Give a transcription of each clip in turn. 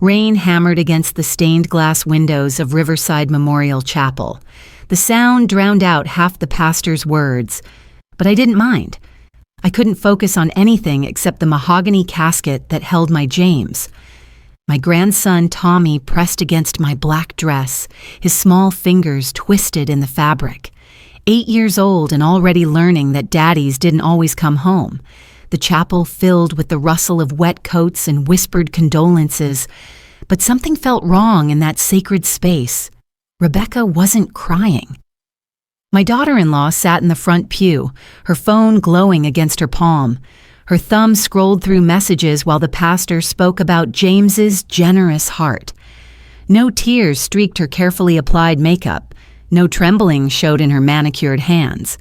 Rain hammered against the stained glass windows of Riverside Memorial Chapel. The sound drowned out half the pastor's words, but I didn't mind. I couldn't focus on anything except the mahogany casket that held my James. My grandson Tommy pressed against my black dress, his small fingers twisted in the fabric. 8 years old and already learning that daddies didn't always come home. The chapel filled with the rustle of wet coats and whispered condolences, but something felt wrong in that sacred space. Rebecca wasn't crying. My daughter-in-law sat in the front pew, her phone glowing against her palm. Her thumb scrolled through messages while the pastor spoke about James's generous heart. No tears streaked her carefully applied makeup. No trembling showed in her manicured hands.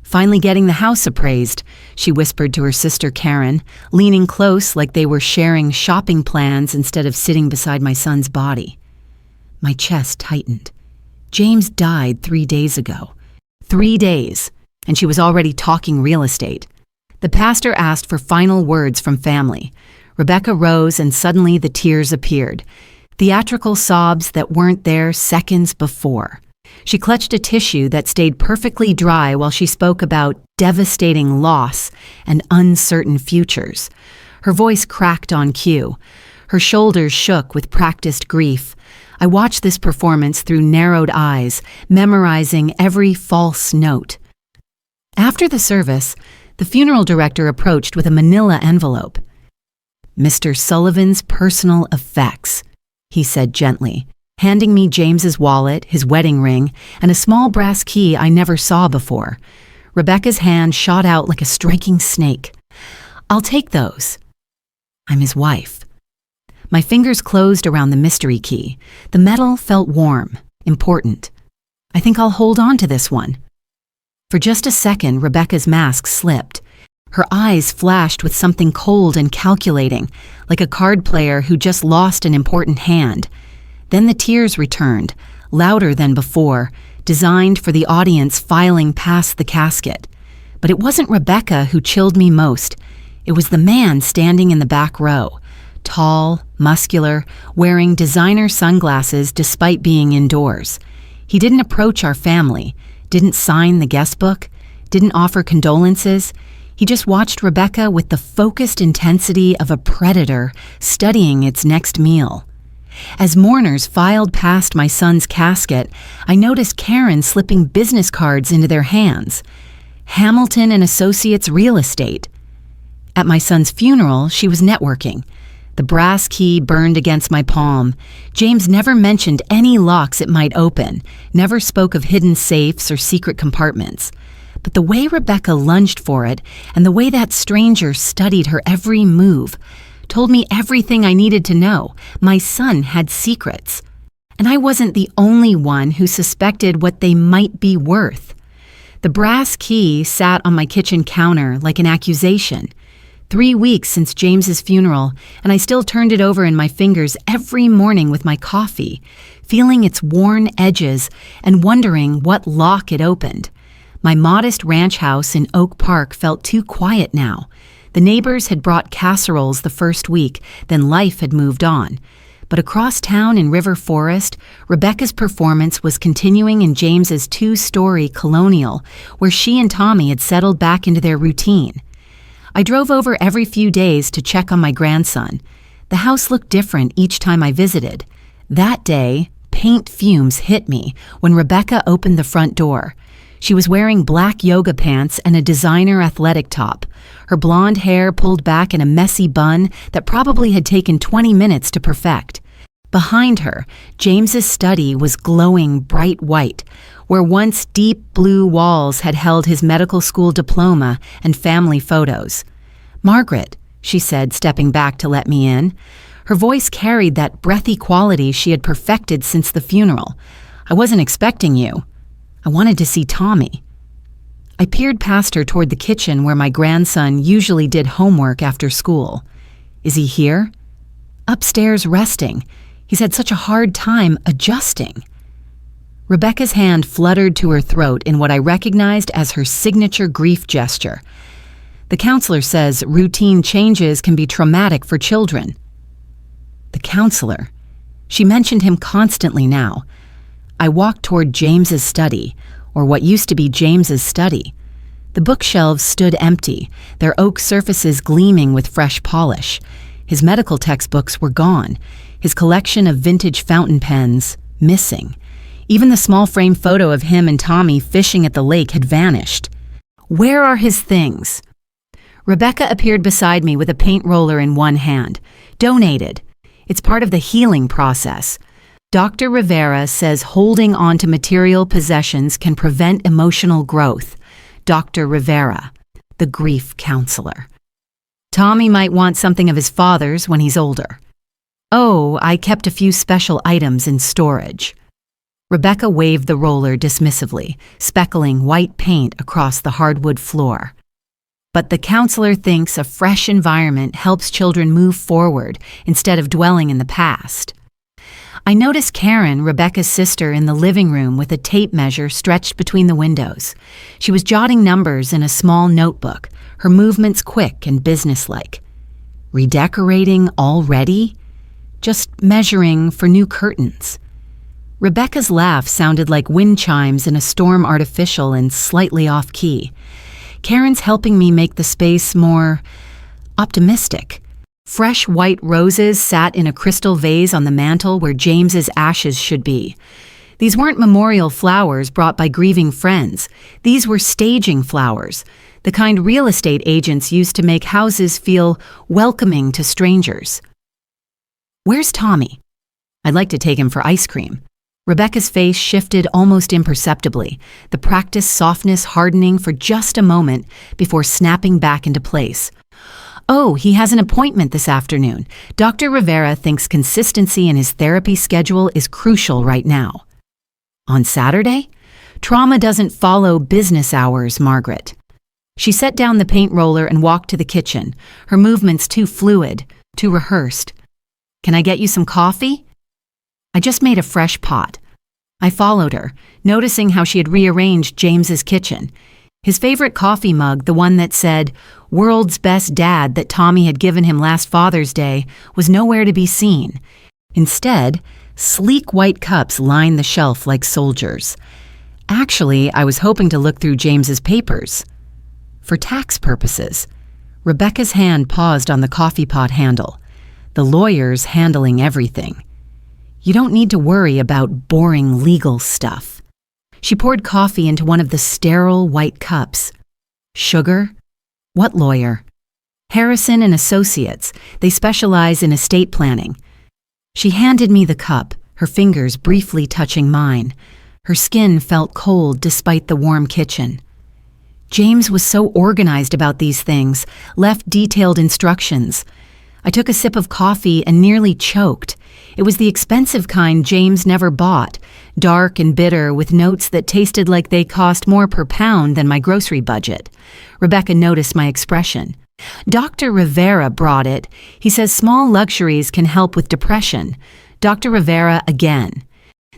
Finally getting the house appraised, she whispered to her sister Karen, leaning close like they were sharing shopping plans instead of sitting beside my son's body. My chest tightened. James died 3 days ago. 3 days, and she was already talking real estate. The pastor asked for final words from family. Rebecca rose and suddenly the tears appeared. Theatrical sobs that weren't there seconds before. She clutched a tissue that stayed perfectly dry while she spoke about devastating loss and uncertain futures. Her voice cracked on cue. Her shoulders shook with practiced grief. I watched this performance through narrowed eyes, memorizing every false note. After the service, the funeral director approached with a manila envelope. "Mr. Sullivan's personal effects," he said gently, handing me James's wallet, his wedding ring, and a small brass key I never saw before. Rebecca's hand shot out like a striking snake. "I'll take those. I'm his wife." My fingers closed around the mystery key. The metal felt warm, important. I think I'll hold on to this one. For just a second, Rebecca's mask slipped. Her eyes flashed with something cold and calculating, like a card player who just lost an important hand. Then the tears returned, louder than before, designed for the audience filing past the casket. But it wasn't Rebecca who chilled me most. It was the man standing in the back row. Tall, muscular, wearing designer sunglasses despite being indoors. He didn't approach our family, didn't sign the guest book, didn't offer condolences. He just watched Rebecca with the focused intensity of a predator studying its next meal. As mourners filed past my son's casket, I noticed Karen slipping business cards into their hands. Hamilton and Associates Real Estate. At my son's funeral, she was networking. The brass key burned against my palm. James never mentioned any locks it might open, never spoke of hidden safes or secret compartments. But the way Rebecca lunged for it, and the way that stranger studied her every move, told me everything I needed to know. My son had secrets. And I wasn't the only one who suspected what they might be worth. The brass key sat on my kitchen counter like an accusation. 3 weeks since James's funeral, and I still turned it over in my fingers every morning with my coffee, feeling its worn edges and wondering what lock it opened. My modest ranch house in Oak Park felt too quiet now. The neighbors had brought casseroles the first week, then life had moved on. But across town in River Forest, Rebecca's performance was continuing in James's 2-story colonial, where she and Tommy had settled back into their routine. I drove over every few days to check on my grandson. The house looked different each time I visited. That day, paint fumes hit me when Rebecca opened the front door. She was wearing black yoga pants and a designer athletic top, her blonde hair pulled back in a messy bun that probably had taken 20 minutes to perfect. Behind her, James's study was glowing bright white, where once deep blue walls had held his medical school diploma and family photos. "Margaret," she said, stepping back to let me in. Her voice carried that breathy quality she had perfected since the funeral. "I wasn't expecting you. I wanted to see Tommy." I peered past her toward the kitchen where my grandson usually did homework after school. "Is he here?" "Upstairs resting. He's had such a hard time adjusting." Rebecca's hand fluttered to her throat in what I recognized as her signature grief gesture. "The counselor says routine changes can be traumatic for children." The counselor. She mentioned him constantly now. I walked toward James's study, or what used to be James's study. The bookshelves stood empty, their oak surfaces gleaming with fresh polish. His medical textbooks were gone, his collection of vintage fountain pens missing. Even the small frame photo of him and Tommy fishing at the lake had vanished. Where are his things? Rebecca appeared beside me with a paint roller in one hand. Donated. It's part of the healing process. Dr. Rivera says holding on to material possessions can prevent emotional growth. Dr. Rivera, the grief counselor. Tommy might want something of his father's when he's older. Oh, I kept a few special items in storage. Rebecca waved the roller dismissively, speckling white paint across the hardwood floor. But the counselor thinks a fresh environment helps children move forward instead of dwelling in the past. I noticed Karen, Rebecca's sister, in the living room with a tape measure stretched between the windows. She was jotting numbers in a small notebook, her movements quick and businesslike. Redecorating already? Just measuring for new curtains. Rebecca's laugh sounded like wind chimes in a storm, artificial and slightly off-key. Karen's helping me make the space more optimistic. Fresh white roses sat in a crystal vase on the mantel where James's ashes should be. These weren't memorial flowers brought by grieving friends. These were staging flowers, the kind real estate agents used to make houses feel welcoming to strangers. Where's Tommy? I'd like to take him for ice cream. Rebecca's face shifted almost imperceptibly, the practiced softness hardening for just a moment before snapping back into place. Oh, he has an appointment this afternoon. Dr. Rivera thinks consistency in his therapy schedule is crucial right now. On Saturday? Trauma doesn't follow business hours, Margaret. She set down the paint roller and walked to the kitchen, her movements too fluid, too rehearsed. Can I get you some coffee? I just made a fresh pot. I followed her, noticing how she had rearranged James's kitchen. His favorite coffee mug, the one that said, "World's Best Dad," that Tommy had given him last Father's Day, was nowhere to be seen. Instead, sleek white cups lined the shelf like soldiers. Actually, I was hoping to look through James's papers. For tax purposes. Rebecca's hand paused on the coffee pot handle. The lawyer's handling everything. You don't need to worry about boring legal stuff. She poured coffee into one of the sterile white cups. Sugar? What lawyer? Harrison and Associates. They specialize in estate planning. She handed me the cup, her fingers briefly touching mine. Her skin felt cold despite the warm kitchen. James was so organized about these things, left detailed instructions. I took a sip of coffee and nearly choked. It was the expensive kind James never bought, dark and bitter with notes that tasted like they cost more per pound than my grocery budget. Rebecca noticed my expression. Dr. Rivera brought it. He says small luxuries can help with depression. Dr. Rivera again.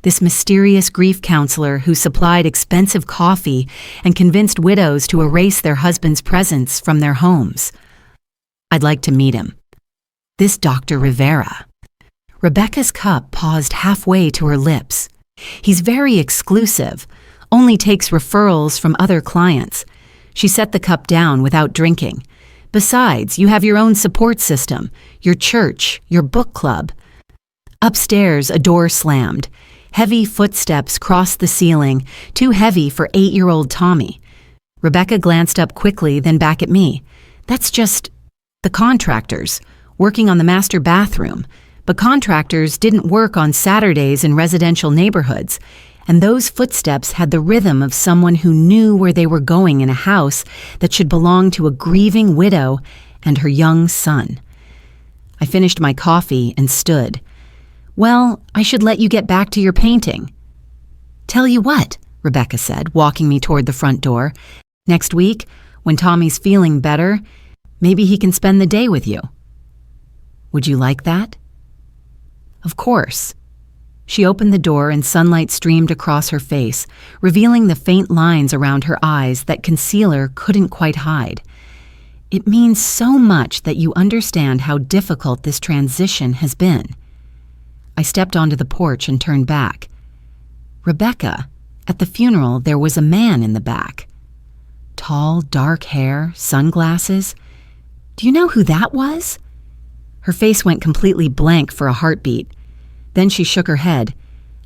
This mysterious grief counselor who supplied expensive coffee and convinced widows to erase their husband's presence from their homes. I'd like to meet him. This Dr. Rivera. Rebecca's cup paused halfway to her lips. He's very exclusive, only takes referrals from other clients. She set the cup down without drinking. Besides, you have your own support system, your church, your book club. Upstairs, a door slammed. Heavy footsteps crossed the ceiling, too heavy for 8-year-old Tommy. Rebecca glanced up quickly, then back at me. That's just the contractors, working on the master bathroom. But contractors didn't work on Saturdays in residential neighborhoods, and those footsteps had the rhythm of someone who knew where they were going in a house that should belong to a grieving widow and her young son. I finished my coffee and stood. Well, I should let you get back to your painting. Tell you what, Rebecca said, walking me toward the front door. Next week, when Tommy's feeling better, maybe he can spend the day with you. Would you like that? Of course. She opened the door and sunlight streamed across her face, revealing the faint lines around her eyes that concealer couldn't quite hide. It means so much that you understand how difficult this transition has been. I stepped onto the porch and turned back. Rebecca, at the funeral, there was a man in the back. Tall, dark hair, sunglasses. Do you know who that was? Her face went completely blank for a heartbeat. Then she shook her head.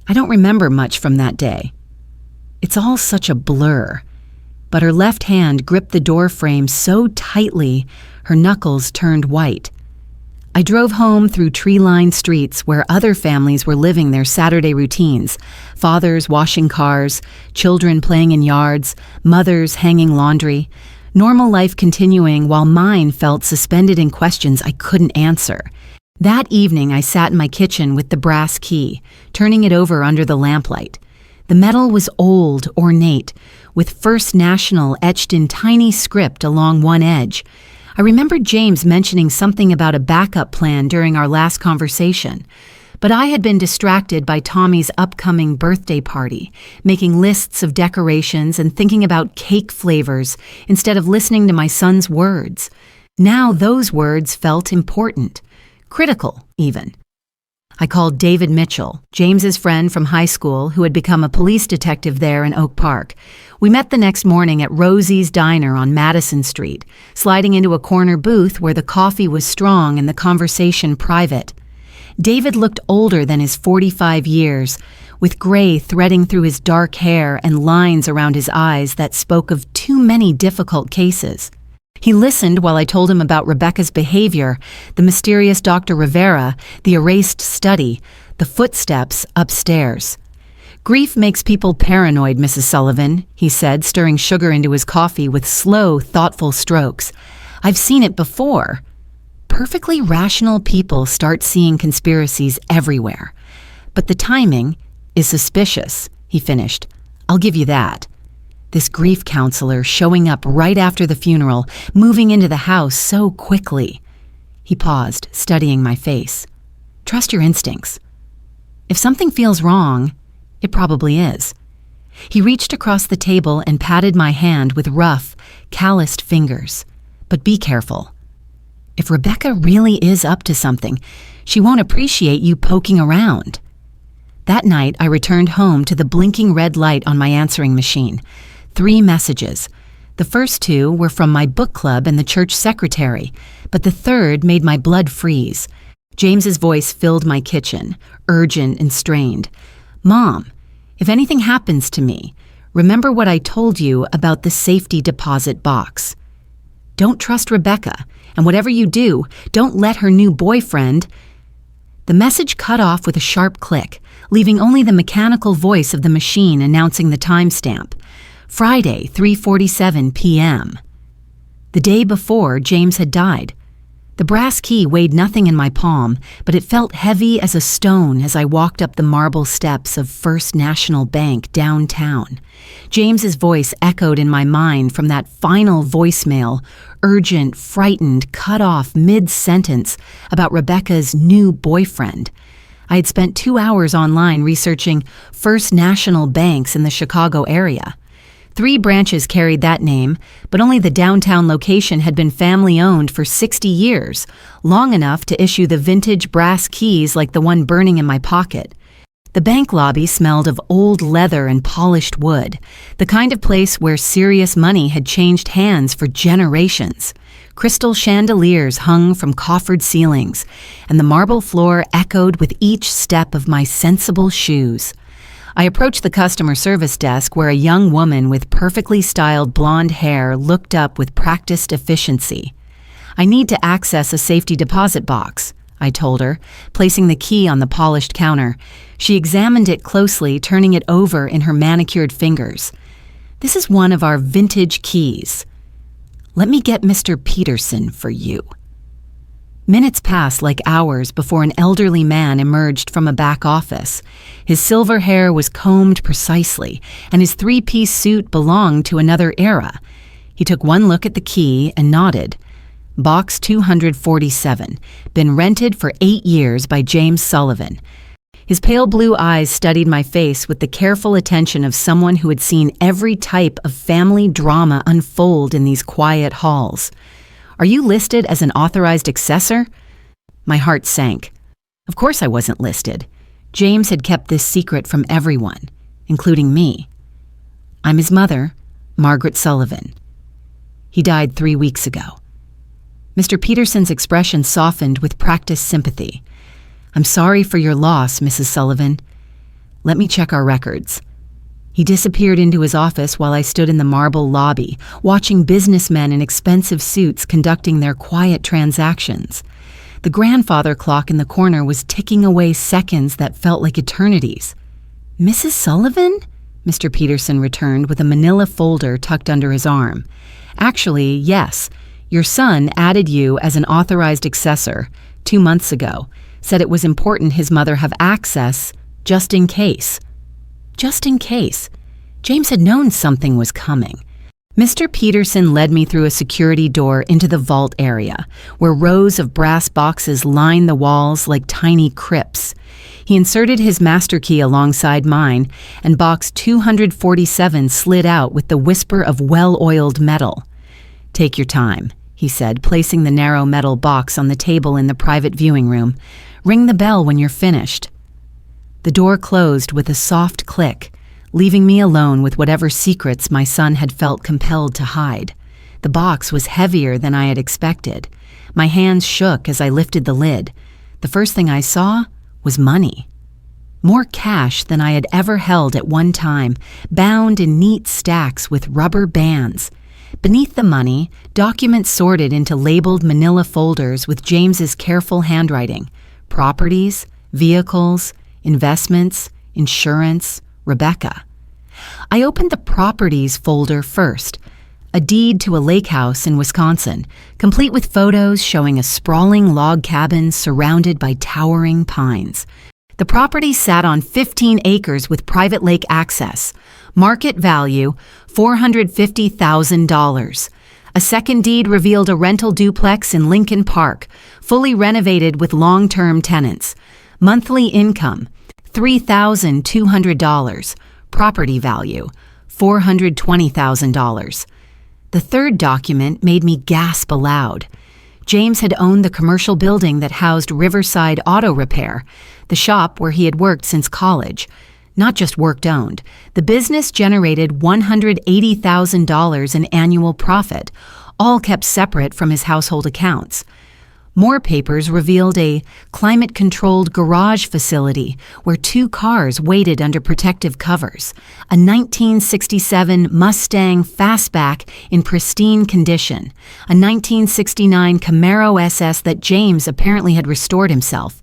I don't remember much from that day. It's all such a blur. But her left hand gripped the door frame so tightly, her knuckles turned white. I drove home through tree-lined streets where other families were living their Saturday routines. Fathers washing cars, children playing in yards, mothers hanging laundry. Normal life continuing while mine felt suspended in questions I couldn't answer. That evening I sat in my kitchen with the brass key, turning it over under the lamplight. The metal was old, ornate, with First National etched in tiny script along one edge. I remembered James mentioning something about a backup plan during our last conversation, but I had been distracted by Tommy's upcoming birthday party, making lists of decorations and thinking about cake flavors instead of listening to my son's words. Now those words felt important, critical even. I called David Mitchell, James's friend from high school who had become a police detective there in Oak Park. We met the next morning at Rosie's Diner on Madison Street, sliding into a corner booth where the coffee was strong and the conversation private. David looked older than his 45 years, with gray threading through his dark hair and lines around his eyes that spoke of too many difficult cases. He listened while I told him about Rebecca's behavior, the mysterious Dr. Rivera, the erased study, the footsteps upstairs. Grief makes people paranoid, Mrs. Sullivan, he said, stirring sugar into his coffee with slow, thoughtful strokes. I've seen it before. Perfectly rational people start seeing conspiracies everywhere. But the timing is suspicious, he finished. I'll give you that. This grief counselor showing up right after the funeral, moving into the house so quickly. He paused, studying my face. Trust your instincts. If something feels wrong, it probably is. He reached across the table and patted my hand with rough, calloused fingers. But be careful. If Rebecca really is up to something, she won't appreciate you poking around. That night, I returned home to the blinking red light on my answering machine. 3 messages. The first 2 were from my book club and the church secretary, but the third made my blood freeze. James's voice filled my kitchen, urgent and strained. Mom, if anything happens to me, remember what I told you about the safety deposit box. Don't trust Rebecca, and whatever you do, don't let her new boyfriend... The message cut off with a sharp click, leaving only the mechanical voice of the machine announcing the timestamp. Friday, 3:47 p.m. The day before, James had died. The brass key weighed nothing in my palm, but it felt heavy as a stone as I walked up the marble steps of First National Bank downtown. James's voice echoed in my mind from that final voicemail, urgent, frightened, cut off mid-sentence about Rebecca's new boyfriend. I had spent 2 hours online researching First National banks in the Chicago area. 3 branches carried that name, but only the downtown location had been family-owned for 60 years, long enough to issue the vintage brass keys like the one burning in my pocket. The bank lobby smelled of old leather and polished wood, the kind of place where serious money had changed hands for generations. Crystal chandeliers hung from coffered ceilings, and the marble floor echoed with each step of my sensible shoes. I approached the customer service desk where a young woman with perfectly styled blonde hair looked up with practiced efficiency. I need to access a safety deposit box, I told her, placing the key on the polished counter. She examined it closely, turning it over in her manicured fingers. This is one of our vintage keys. Let me get Mr. Peterson for you. Minutes passed like hours before an elderly man emerged from a back office. His silver hair was combed precisely, and his 3-piece suit belonged to another era. He took one look at the key and nodded. Box 247, been rented for 8 years by James Sullivan. His pale blue eyes studied my face with the careful attention of someone who had seen every type of family drama unfold in these quiet halls. Are you listed as an authorized accessor? My heart sank. Of course I wasn't listed. James had kept this secret from everyone, including me. I'm his mother, Margaret Sullivan. He died 3 weeks ago. Mr. Peterson's expression softened with practiced sympathy. I'm sorry for your loss, Mrs. Sullivan. Let me check our records. He disappeared into his office while I stood in the marble lobby, watching businessmen in expensive suits conducting their quiet transactions. The grandfather clock in the corner was ticking away seconds that felt like eternities. Mrs. Sullivan? Mr. Peterson returned with a manila folder tucked under his arm. Actually, yes. Your son added you as an authorized accessor 2 months ago, said it was important his mother have access just in case. Just in case. James had known something was coming. Mr. Peterson led me through a security door into the vault area, where rows of brass boxes lined the walls like tiny crypts. He inserted his master key alongside mine, and box 247 slid out with the whisper of well-oiled metal. Take your time, he said, placing the narrow metal box on the table in the private viewing room. Ring the bell when you're finished. The door closed with a soft click, leaving me alone with whatever secrets my son had felt compelled to hide. The box was heavier than I had expected. My hands shook as I lifted the lid. The first thing I saw was money. More cash than I had ever held at one time, bound in neat stacks with rubber bands. Beneath the money, documents sorted into labeled manila folders with James's careful handwriting. Properties, vehicles, investments, insurance, Rebecca. I opened the properties folder first, a deed to a lake house in Wisconsin, complete with photos showing a sprawling log cabin surrounded by towering pines. The property sat on 15 acres with private lake access. Market value, $450,000. A second deed revealed a rental duplex in Lincoln Park, fully renovated with long-term tenants. Monthly income, $3,200. Property value, $420,000. The third document made me gasp aloud. James had owned the commercial building that housed Riverside Auto Repair, the shop where he had worked since college. Not just worked-owned. The business generated $180,000 in annual profit, all kept separate from his household accounts. More papers revealed a climate-controlled garage facility where 2 cars waited under protective covers, a 1967 Mustang Fastback in pristine condition, a 1969 Camaro SS that James apparently had restored himself.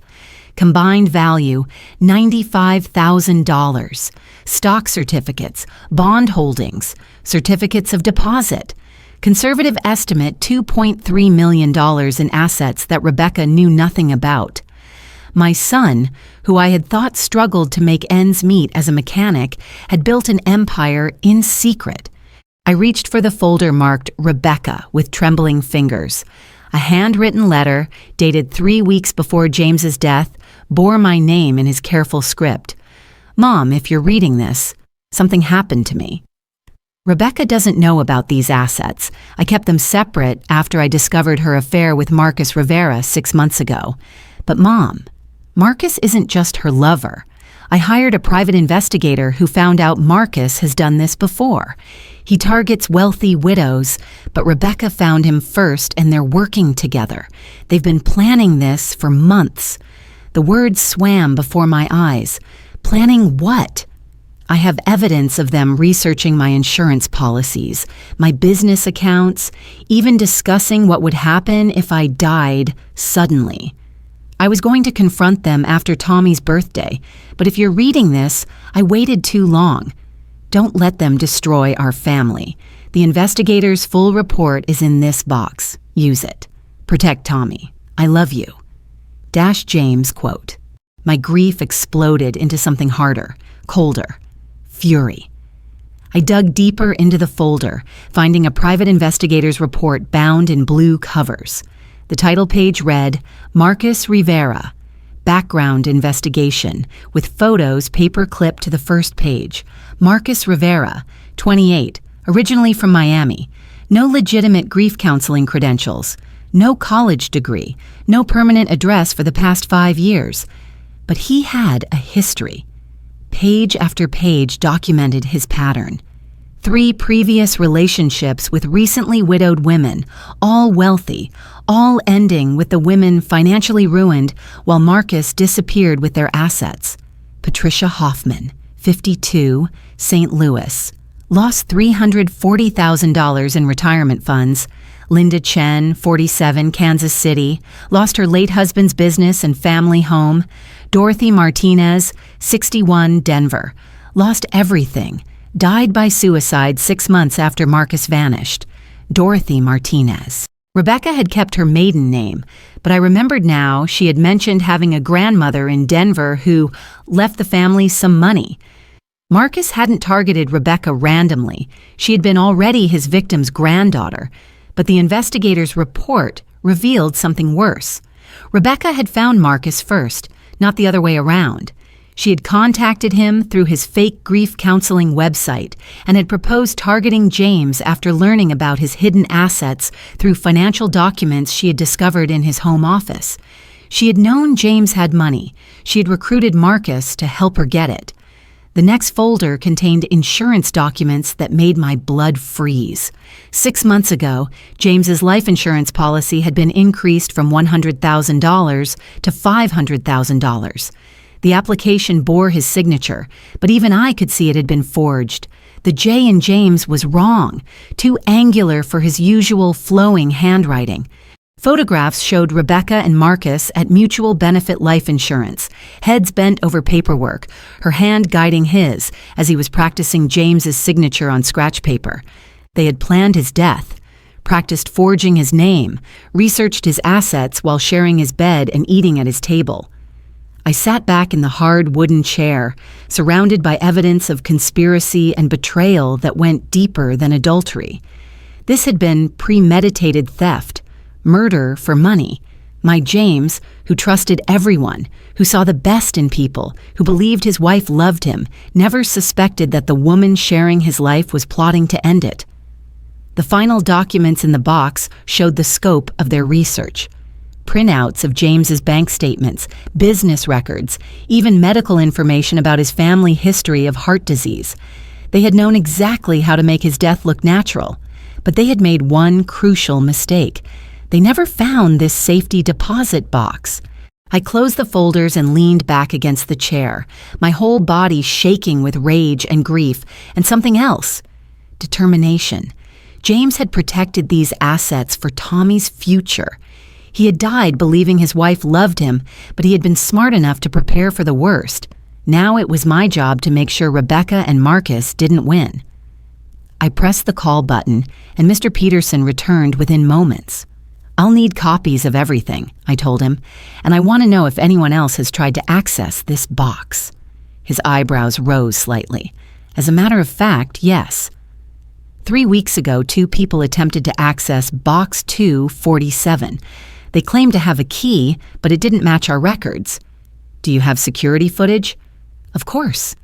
Combined value, $95,000. Stock certificates, bond holdings, certificates of deposit. Conservative estimate $2.3 million in assets that Rebecca knew nothing about. My son, who I had thought struggled to make ends meet as a mechanic, had built an empire in secret. I reached for the folder marked Rebecca with trembling fingers. A handwritten letter, dated 3 weeks before James's death, bore my name in his careful script. Mom, if you're reading this, something happened to me. Rebecca doesn't know about these assets. I kept them separate after I discovered her affair with Marcus Rivera 6 months ago. But Mom, Marcus isn't just her lover. I hired a private investigator who found out Marcus has done this before. He targets wealthy widows, but Rebecca found him first and they're working together. They've been planning this for months. The words swam before my eyes. Planning what? I have evidence of them researching my insurance policies, my business accounts, even discussing what would happen if I died suddenly. I was going to confront them after Tommy's birthday, but if you're reading this, I waited too long. Don't let them destroy our family. The investigator's full report is in this box. Use it. Protect Tommy. I love you. James quote. My grief exploded into something harder, colder. Fury. I dug deeper into the folder, finding a private investigator's report bound in blue covers. The title page read, Marcus Rivera, Background Investigation, with photos paper-clipped to the first page. Marcus Rivera, 28, originally from Miami. No legitimate grief counseling credentials. No college degree, no permanent address for the past 5 years. But he had a history. Page after page documented his pattern. 3 previous relationships with recently widowed women, all wealthy, all ending with the women financially ruined while Marcus disappeared with their assets. Patricia Hoffman, 52, St. Louis, lost $340,000 in retirement funds. Linda Chen, 47, Kansas City, lost her late husband's business and family home. Dorothy Martinez, 61, Denver, lost everything. Died by suicide 6 months after Marcus vanished. Dorothy Martinez. Rebecca had kept her maiden name, but I remembered now she had mentioned having a grandmother in Denver who left the family some money. Marcus hadn't targeted Rebecca randomly. She had been already his victim's granddaughter, but the investigator's report revealed something worse. Rebecca had found Marcus first, not the other way around. She had contacted him through his fake grief counseling website and had proposed targeting James after learning about his hidden assets through financial documents she had discovered in his home office. She had known James had money. She had recruited Marcus to help her get it. The next folder contained insurance documents that made my blood freeze. 6 months ago, James's life insurance policy had been increased from $100,000 to $500,000. The application bore his signature, but even I could see it had been forged. The J in James was wrong, too angular for his usual flowing handwriting. Photographs showed Rebecca and Marcus at Mutual Benefit Life Insurance, heads bent over paperwork, her hand guiding his as he was practicing James's signature on scratch paper. They had planned his death, practiced forging his name, researched his assets while sharing his bed and eating at his table. I sat back in the hard wooden chair, surrounded by evidence of conspiracy and betrayal that went deeper than adultery. This had been premeditated theft, murder for money. My James, who trusted everyone, who saw the best in people, who believed his wife loved him, never suspected that the woman sharing his life was plotting to end it. The final documents in the box showed the scope of their research. Printouts of James's bank statements, business records, even medical information about his family history of heart disease. They had known exactly how to make his death look natural, but they had made one crucial mistake. They never found this safety deposit box. I closed the folders and leaned back against the chair, my whole body shaking with rage and grief, and something else. Determination. James had protected these assets for Tommy's future. He had died believing his wife loved him, but he had been smart enough to prepare for the worst. Now it was my job to make sure Rebecca and Marcus didn't win. I pressed the call button, and Mr. Peterson returned within moments. "I'll need copies of everything," I told him, "and I want to know if anyone else has tried to access this box." His eyebrows rose slightly. As a matter of fact, yes. 3 weeks ago, 2 people attempted to access Box 247. They claimed to have a key, but it didn't match our records. "Do you have security footage?" "Of course."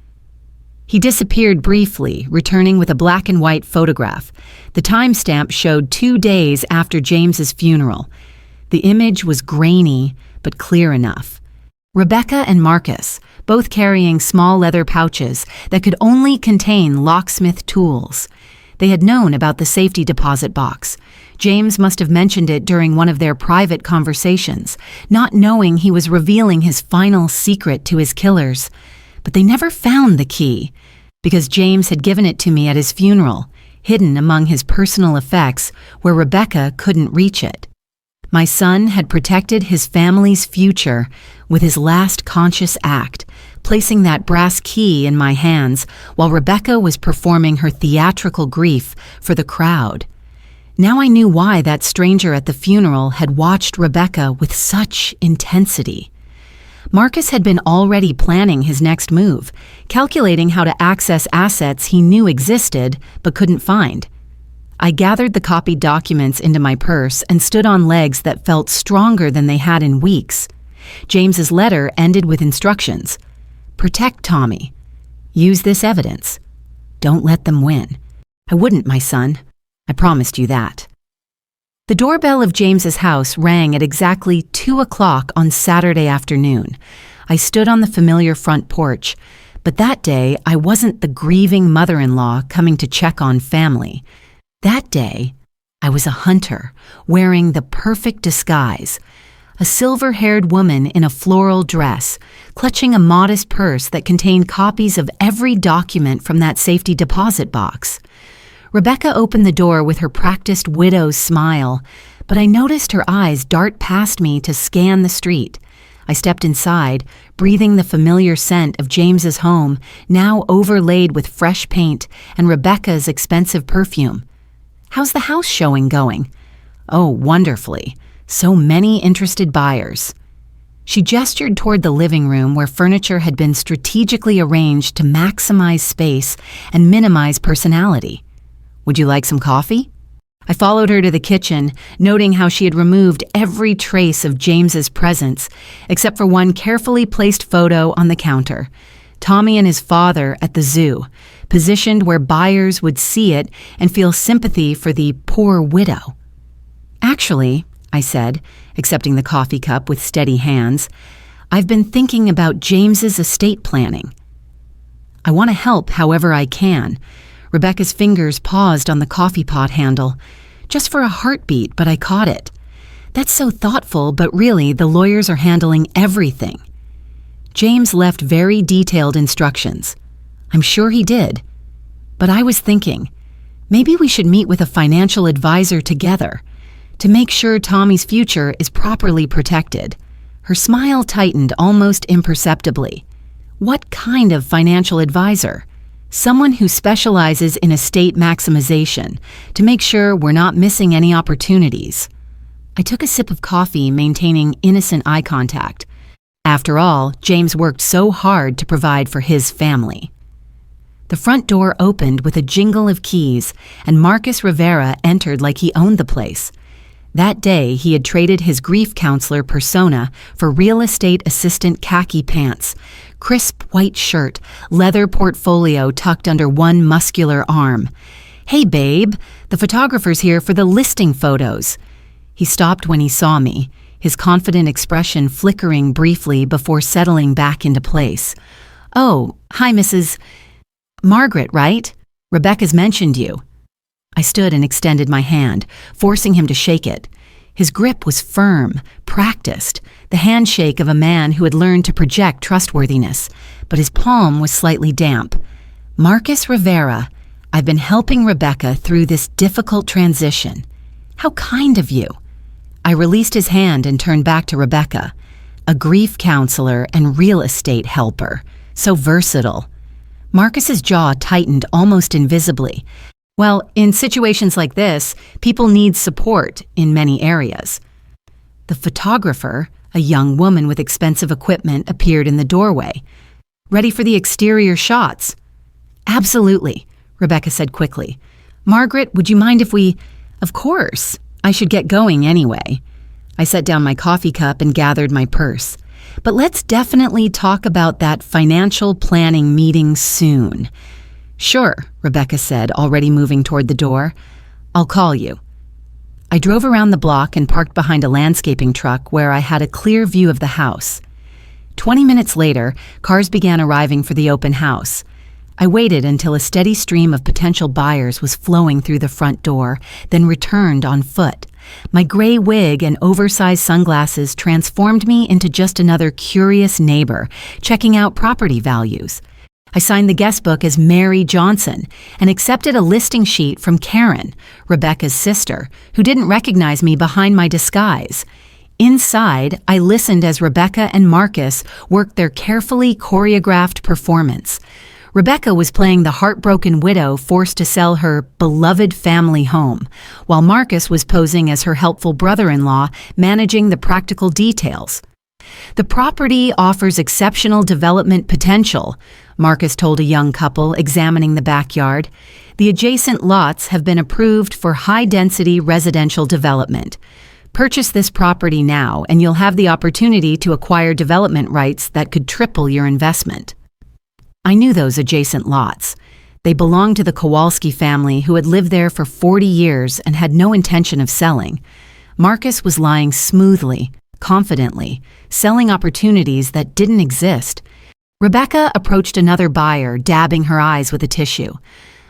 He disappeared briefly, returning with a black and white photograph. The timestamp showed 2 days after James's funeral. The image was grainy, but clear enough. Rebecca and Marcus, both carrying small leather pouches that could only contain locksmith tools. They had known about the safety deposit box. James must have mentioned it during one of their private conversations, not knowing he was revealing his final secret to his killers. But they never found the key, because James had given it to me at his funeral, hidden among his personal effects where Rebecca couldn't reach it. My son had protected his family's future with his last conscious act, placing that brass key in my hands while Rebecca was performing her theatrical grief for the crowd. Now I knew why that stranger at the funeral had watched Rebecca with such intensity. Marcus had been already planning his next move, calculating how to access assets he knew existed but couldn't find. I gathered the copied documents into my purse and stood on legs that felt stronger than they had in weeks. James's letter ended with instructions. "Protect Tommy. Use this evidence. Don't let them win." "I wouldn't, my son. I promised you that." The doorbell of James's house rang at exactly 2 o'clock on Saturday afternoon. I stood on the familiar front porch, but that day I wasn't the grieving mother-in-law coming to check on family. That day, I was a hunter, wearing the perfect disguise. A silver-haired woman in a floral dress, clutching a modest purse that contained copies of every document from that safety deposit box. Rebecca opened the door with her practiced widow's smile, but I noticed her eyes dart past me to scan the street. I stepped inside, breathing the familiar scent of James's home, now overlaid with fresh paint and Rebecca's expensive perfume. "How's the house showing going?" "Oh, wonderfully. So many interested buyers." She gestured toward the living room where furniture had been strategically arranged to maximize space and minimize personality. "Would you like some coffee?" I followed her to the kitchen, noting how she had removed every trace of James's presence, except for one carefully placed photo on the counter. Tommy and his father at the zoo, positioned where buyers would see it and feel sympathy for the poor widow. "Actually," I said, accepting the coffee cup with steady hands, "I've been thinking about James's estate planning. I want to help however I can." Rebecca's fingers paused on the coffee pot handle, just for a heartbeat, but I caught it. "That's so thoughtful, but really, the lawyers are handling everything." James left very detailed instructions. I'm sure he did. But I was thinking, maybe we should meet with a financial advisor together to make sure Tommy's future is properly protected. Her smile tightened almost imperceptibly. What kind of financial advisor? Someone who specializes in estate maximization to make sure we're not missing any opportunities. I took a sip of coffee, maintaining innocent eye contact. After all, James worked so hard to provide for his family. The front door opened with a jingle of keys, and Marcus Rivera entered like he owned the place. That day, he had traded his grief counselor persona for real estate assistant khaki pants, crisp white shirt, leather portfolio tucked under one muscular arm. "Hey, babe, the photographer's here for the listing photos." He stopped when he saw me, his confident expression flickering briefly before settling back into place. "Oh, hi, Mrs. Margaret, right? Rebecca's mentioned you." I stood and extended my hand, forcing him to shake it. His grip was firm, practiced, the handshake of a man who had learned to project trustworthiness, but his palm was slightly damp. "Marcus Rivera, I've been helping Rebecca through this difficult transition. How kind of you." I released his hand and turned back to Rebecca, a grief counselor and real estate helper, so versatile. Marcus's jaw tightened almost invisibly. Well, in situations like this, people need support in many areas. The photographer, a young woman with expensive equipment, appeared in the doorway. "Ready for the exterior shots?" "Absolutely," Rebecca said quickly. "Margaret, would you mind if we—" "Of course. I should get going anyway." I set down my coffee cup and gathered my purse. "But let's definitely talk about that financial planning meeting soon." "Sure," Rebecca said, already moving toward the door. "I'll call you." I drove around the block and parked behind a landscaping truck where I had a clear view of the house. 20 minutes later, cars began arriving for the open house. I waited until a steady stream of potential buyers was flowing through the front door, then returned on foot. My gray wig and oversized sunglasses transformed me into just another curious neighbor, checking out property values. I signed the guest book as Mary Johnson and accepted a listing sheet from Karen, Rebecca's sister, who didn't recognize me behind my disguise. Inside, I listened as Rebecca and Marcus worked their carefully choreographed performance. Rebecca was playing the heartbroken widow forced to sell her beloved family home, while Marcus was posing as her helpful brother-in-law, managing the practical details. "The property offers exceptional development potential," Marcus told a young couple examining the backyard. "The adjacent lots have been approved for high-density residential development. Purchase this property now, and you'll have the opportunity to acquire development rights that could triple your investment." I knew those adjacent lots. They belonged to the Kowalski family, who had lived there for 40 years and had no intention of selling. Marcus was lying smoothly, confidently, selling opportunities that didn't exist. Rebecca approached another buyer, dabbing her eyes with a tissue.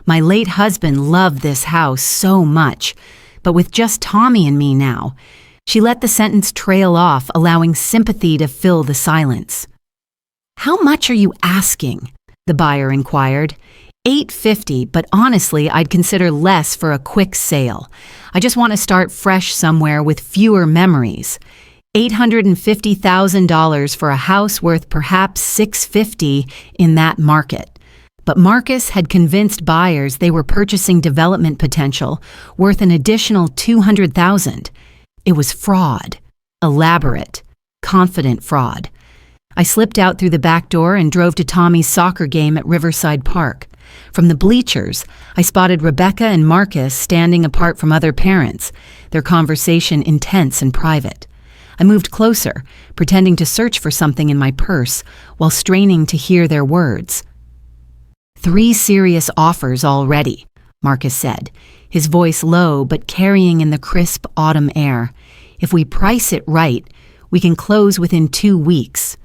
My late husband loved this house so much, but with just Tommy and me now. She let the sentence trail off, allowing sympathy to fill the silence. "How much are you asking?" the buyer inquired. $850, but honestly, I'd consider less for a quick sale. I just want to start fresh somewhere with fewer memories. $850,000 for a house worth perhaps $650 in that market. But Marcus had convinced buyers they were purchasing development potential worth an additional $200,000. It was fraud. Elaborate, confident fraud. I slipped out through the back door and drove to Tommy's soccer game at Riverside Park. From the bleachers, I spotted Rebecca and Marcus standing apart from other parents, their conversation intense and private. I moved closer, pretending to search for something in my purse while straining to hear their words. "3 serious offers already," Marcus said, his voice low but carrying in the crisp autumn air. "If we price it right, we can close within 2 weeks."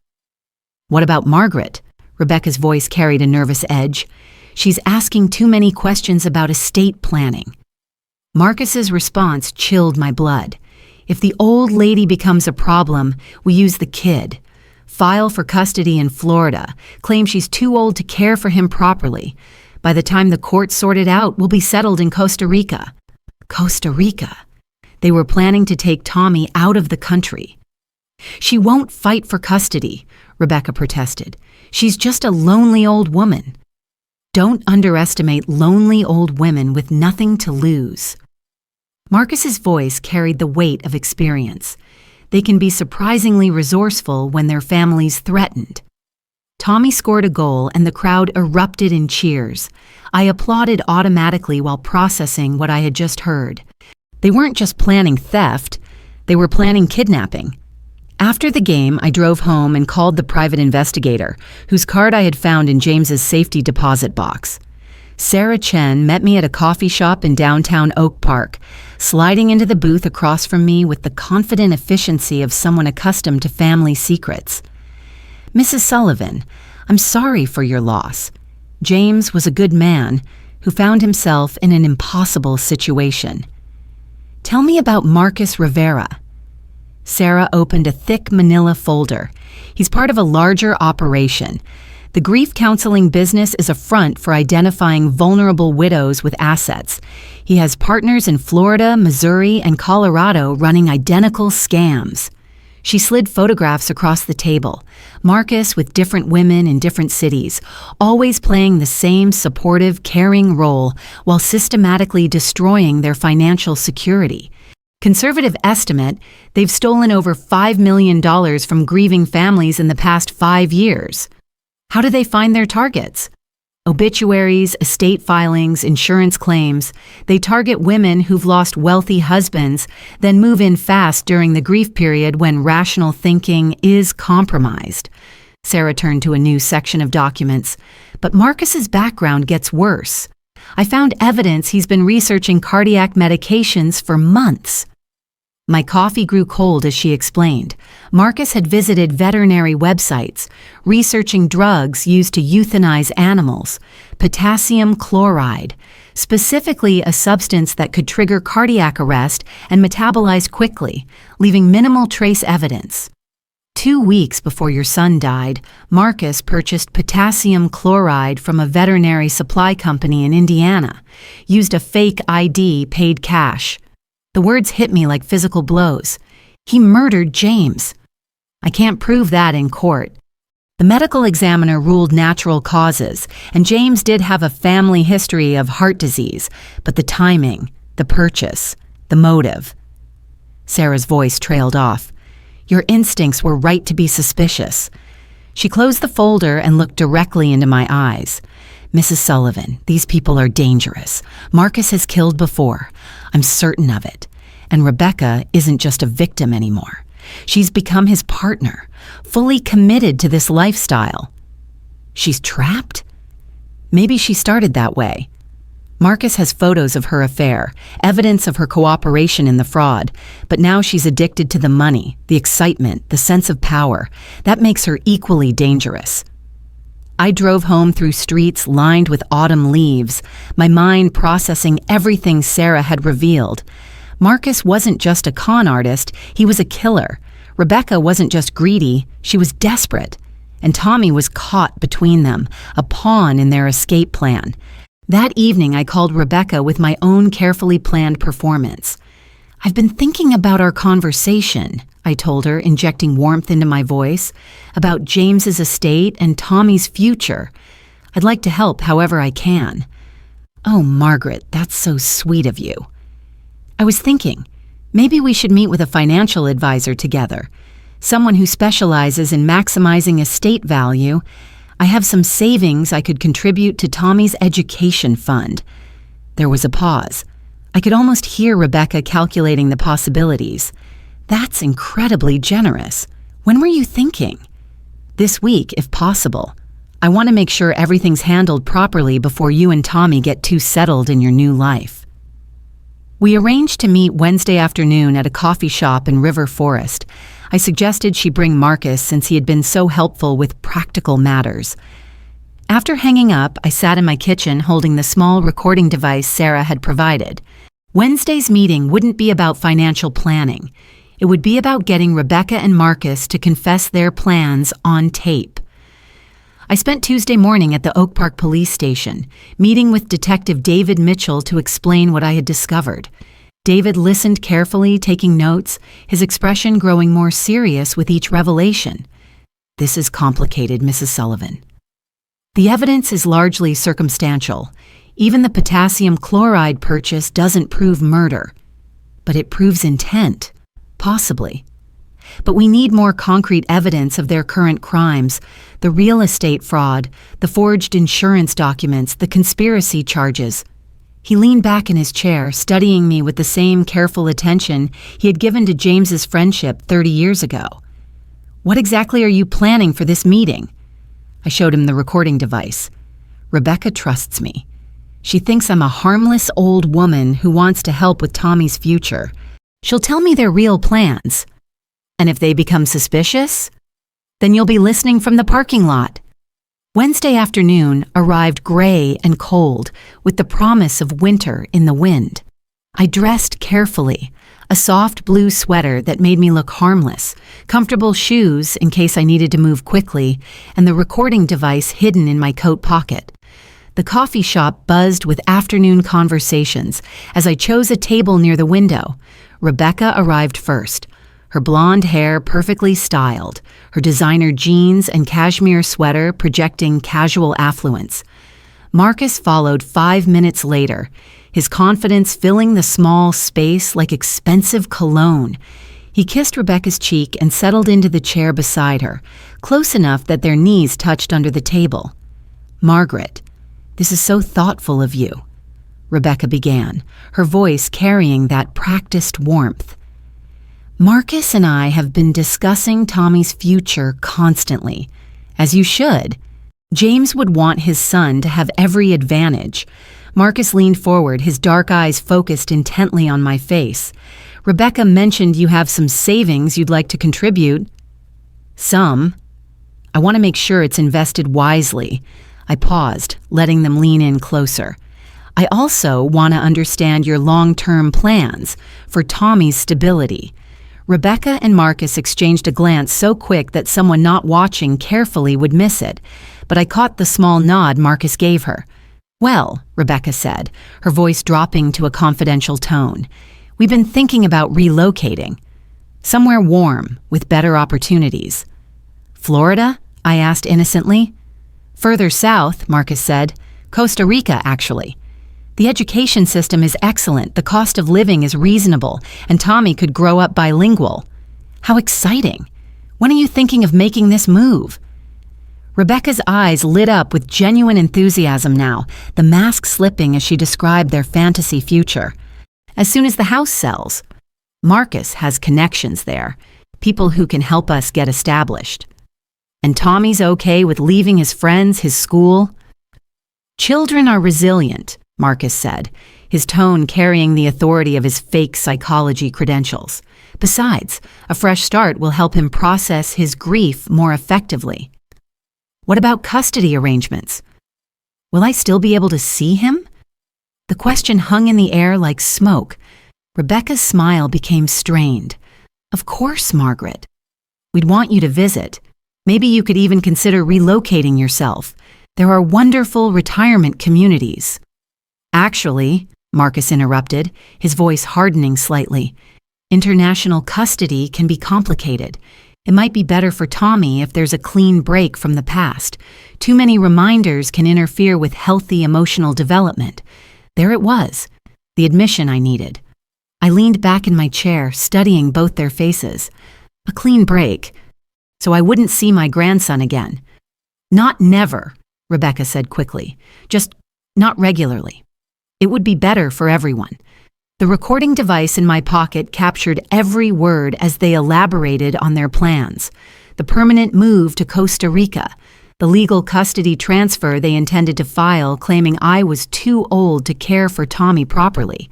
"What about Margaret?" Rebecca's voice carried a nervous edge. "She's asking too many questions about estate planning." Marcus's response chilled my blood. "If the old lady becomes a problem, we use the kid. File for custody in Florida, claim she's too old to care for him properly. By the time the court sort it out, we'll be settled in Costa Rica." Costa Rica. They were planning to take Tommy out of the country. "She won't fight for custody," Rebecca protested. "She's just a lonely old woman." Don't underestimate lonely old women with nothing to lose. Marcus's voice carried the weight of experience. They can be surprisingly resourceful when their family's threatened. Tommy scored a goal and the crowd erupted in cheers. I applauded automatically while processing what I had just heard. They weren't just planning theft, they were planning kidnapping. After the game, I drove home and called the private investigator, whose card I had found in James's safety deposit box. Sarah Chen met me at a coffee shop in downtown Oak Park, sliding into the booth across from me with the confident efficiency of someone accustomed to family secrets. "Mrs. Sullivan, I'm sorry for your loss. James was a good man who found himself in an impossible situation. Tell me about Marcus Rivera." Sarah opened a thick manila folder. "He's part of a larger operation. The grief counseling business is a front for identifying vulnerable widows with assets. He has partners in Florida, Missouri, and Colorado running identical scams." She slid photographs across the table. Marcus with different women in different cities, always playing the same supportive, caring role while systematically destroying their financial security. Conservative estimate, they've stolen over $5 million from grieving families in the past 5 years. How do they find their targets? Obituaries, estate filings, insurance claims. They target women who've lost wealthy husbands, then move in fast during the grief period when rational thinking is compromised. Sarah turned to a new section of documents. But Marcus's background gets worse. I found evidence he's been researching cardiac medications for months. My coffee grew cold as she explained. Marcus had visited veterinary websites, researching drugs used to euthanize animals, potassium chloride, specifically a substance that could trigger cardiac arrest and metabolize quickly, leaving minimal trace evidence. 2 weeks before your son died, Marcus purchased potassium chloride from a veterinary supply company in Indiana, used a fake ID, paid cash. The words hit me like physical blows. He murdered James. I can't prove that in court. The medical examiner ruled natural causes, and James did have a family history of heart disease, but the timing, the purchase, the motive. Sarah's voice trailed off. Your instincts were right to be suspicious. She closed the folder and looked directly into my eyes. Mrs. Sullivan, these people are dangerous. Marcus has killed before. I'm certain of it. And Rebecca isn't just a victim anymore. She's become his partner, fully committed to this lifestyle. She's trapped? Maybe she started that way. Marcus has photos of her affair, evidence of her cooperation in the fraud, but now she's addicted to the money, the excitement, the sense of power. That makes her equally dangerous. I drove home through streets lined with autumn leaves, my mind processing everything Sarah had revealed. Marcus wasn't just a con artist, he was a killer. Rebecca wasn't just greedy, she was desperate. And Tommy was caught between them, a pawn in their escape plan. That evening, I called Rebecca with my own carefully planned performance. "I've been thinking about our conversation," I told her, injecting warmth into my voice, "about James's estate and Tommy's future. I'd like to help however I can." "Oh, Margaret, that's so sweet of you." I was thinking, maybe we should meet with a financial advisor together, someone who specializes in maximizing estate value. I have some savings I could contribute to Tommy's education fund. There was a pause. I could almost hear Rebecca calculating the possibilities. "That's incredibly generous. When were you thinking?" "This week, if possible. I want to make sure everything's handled properly before you and Tommy get too settled in your new life." We arranged to meet Wednesday afternoon at a coffee shop in River Forest. I suggested she bring Marcus since he had been so helpful with practical matters. After hanging up, I sat in my kitchen holding the small recording device Sarah had provided. Wednesday's meeting wouldn't be about financial planning. It would be about getting Rebecca and Marcus to confess their plans on tape. I spent Tuesday morning at the Oak Park police station, meeting with Detective David Mitchell to explain what I had discovered. David listened carefully, taking notes, his expression growing more serious with each revelation. "This is complicated, Mrs. Sullivan. The evidence is largely circumstantial. Even the potassium chloride purchase doesn't prove murder. But it proves intent, possibly. But we need more concrete evidence of their current crimes, the real estate fraud, the forged insurance documents, the conspiracy charges." He leaned back in his chair, studying me with the same careful attention he had given to James's friendship 30 years ago. "What exactly are you planning for this meeting?" I showed him the recording device. "Rebecca trusts me. She thinks I'm a harmless old woman who wants to help with Tommy's future. She'll tell me their real plans. And if they become suspicious, then you'll be listening from the parking lot." Wednesday afternoon arrived gray and cold, with the promise of winter in the wind. I dressed carefully, a soft blue sweater that made me look harmless, comfortable shoes in case I needed to move quickly, and the recording device hidden in my coat pocket. The coffee shop buzzed with afternoon conversations as I chose a table near the window. Rebecca arrived first. Her blonde hair perfectly styled, her designer jeans and cashmere sweater projecting casual affluence. Marcus followed 5 minutes later, his confidence filling the small space like expensive cologne. He kissed Rebecca's cheek and settled into the chair beside her, close enough that their knees touched under the table. "Margaret, this is so thoughtful of you," Rebecca began, her voice carrying that practiced warmth. "Marcus and I have been discussing Tommy's future constantly, as you should. James would want his son to have every advantage." Marcus leaned forward, his dark eyes focused intently on my face. "Rebecca mentioned you have some savings you'd like to contribute." "Some. I want to make sure it's invested wisely." I paused, letting them lean in closer. "I also want to understand your long-term plans for Tommy's stability." Rebecca and Marcus exchanged a glance so quick that someone not watching carefully would miss it, but I caught the small nod Marcus gave her. "Well," Rebecca said, her voice dropping to a confidential tone, "we've been thinking about relocating. Somewhere warm, with better opportunities." "Florida?" I asked innocently. "Further south," Marcus said. "Costa Rica, actually. The education system is excellent, the cost of living is reasonable, and Tommy could grow up bilingual. How exciting! When are you thinking of making this move?" Rebecca's eyes lit up with genuine enthusiasm now, the mask slipping as she described their fantasy future. "As soon as the house sells. Marcus has connections there, people who can help us get established. And Tommy's okay with leaving his friends, his school." Children are resilient, Marcus said, his tone carrying the authority of his fake psychology credentials. Besides, a fresh start will help him process his grief more effectively. What about custody arrangements? Will I still be able to see him? The question hung in the air like smoke. Rebecca's smile became strained. Of course, Margaret. We'd want you to visit. Maybe you could even consider relocating yourself. There are wonderful retirement communities. Actually, Marcus interrupted, his voice hardening slightly, international custody can be complicated. It might be better for Tommy if there's a clean break from the past. Too many reminders can interfere with healthy emotional development. There it was, the admission I needed. I leaned back in my chair, studying both their faces. A clean break, so I wouldn't see my grandson again. Not never, Rebecca said quickly. Just not regularly. It would be better for everyone. The recording device in my pocket captured every word as they elaborated on their plans. The permanent move to Costa Rica, the legal custody transfer they intended to file claiming I was too old to care for Tommy properly.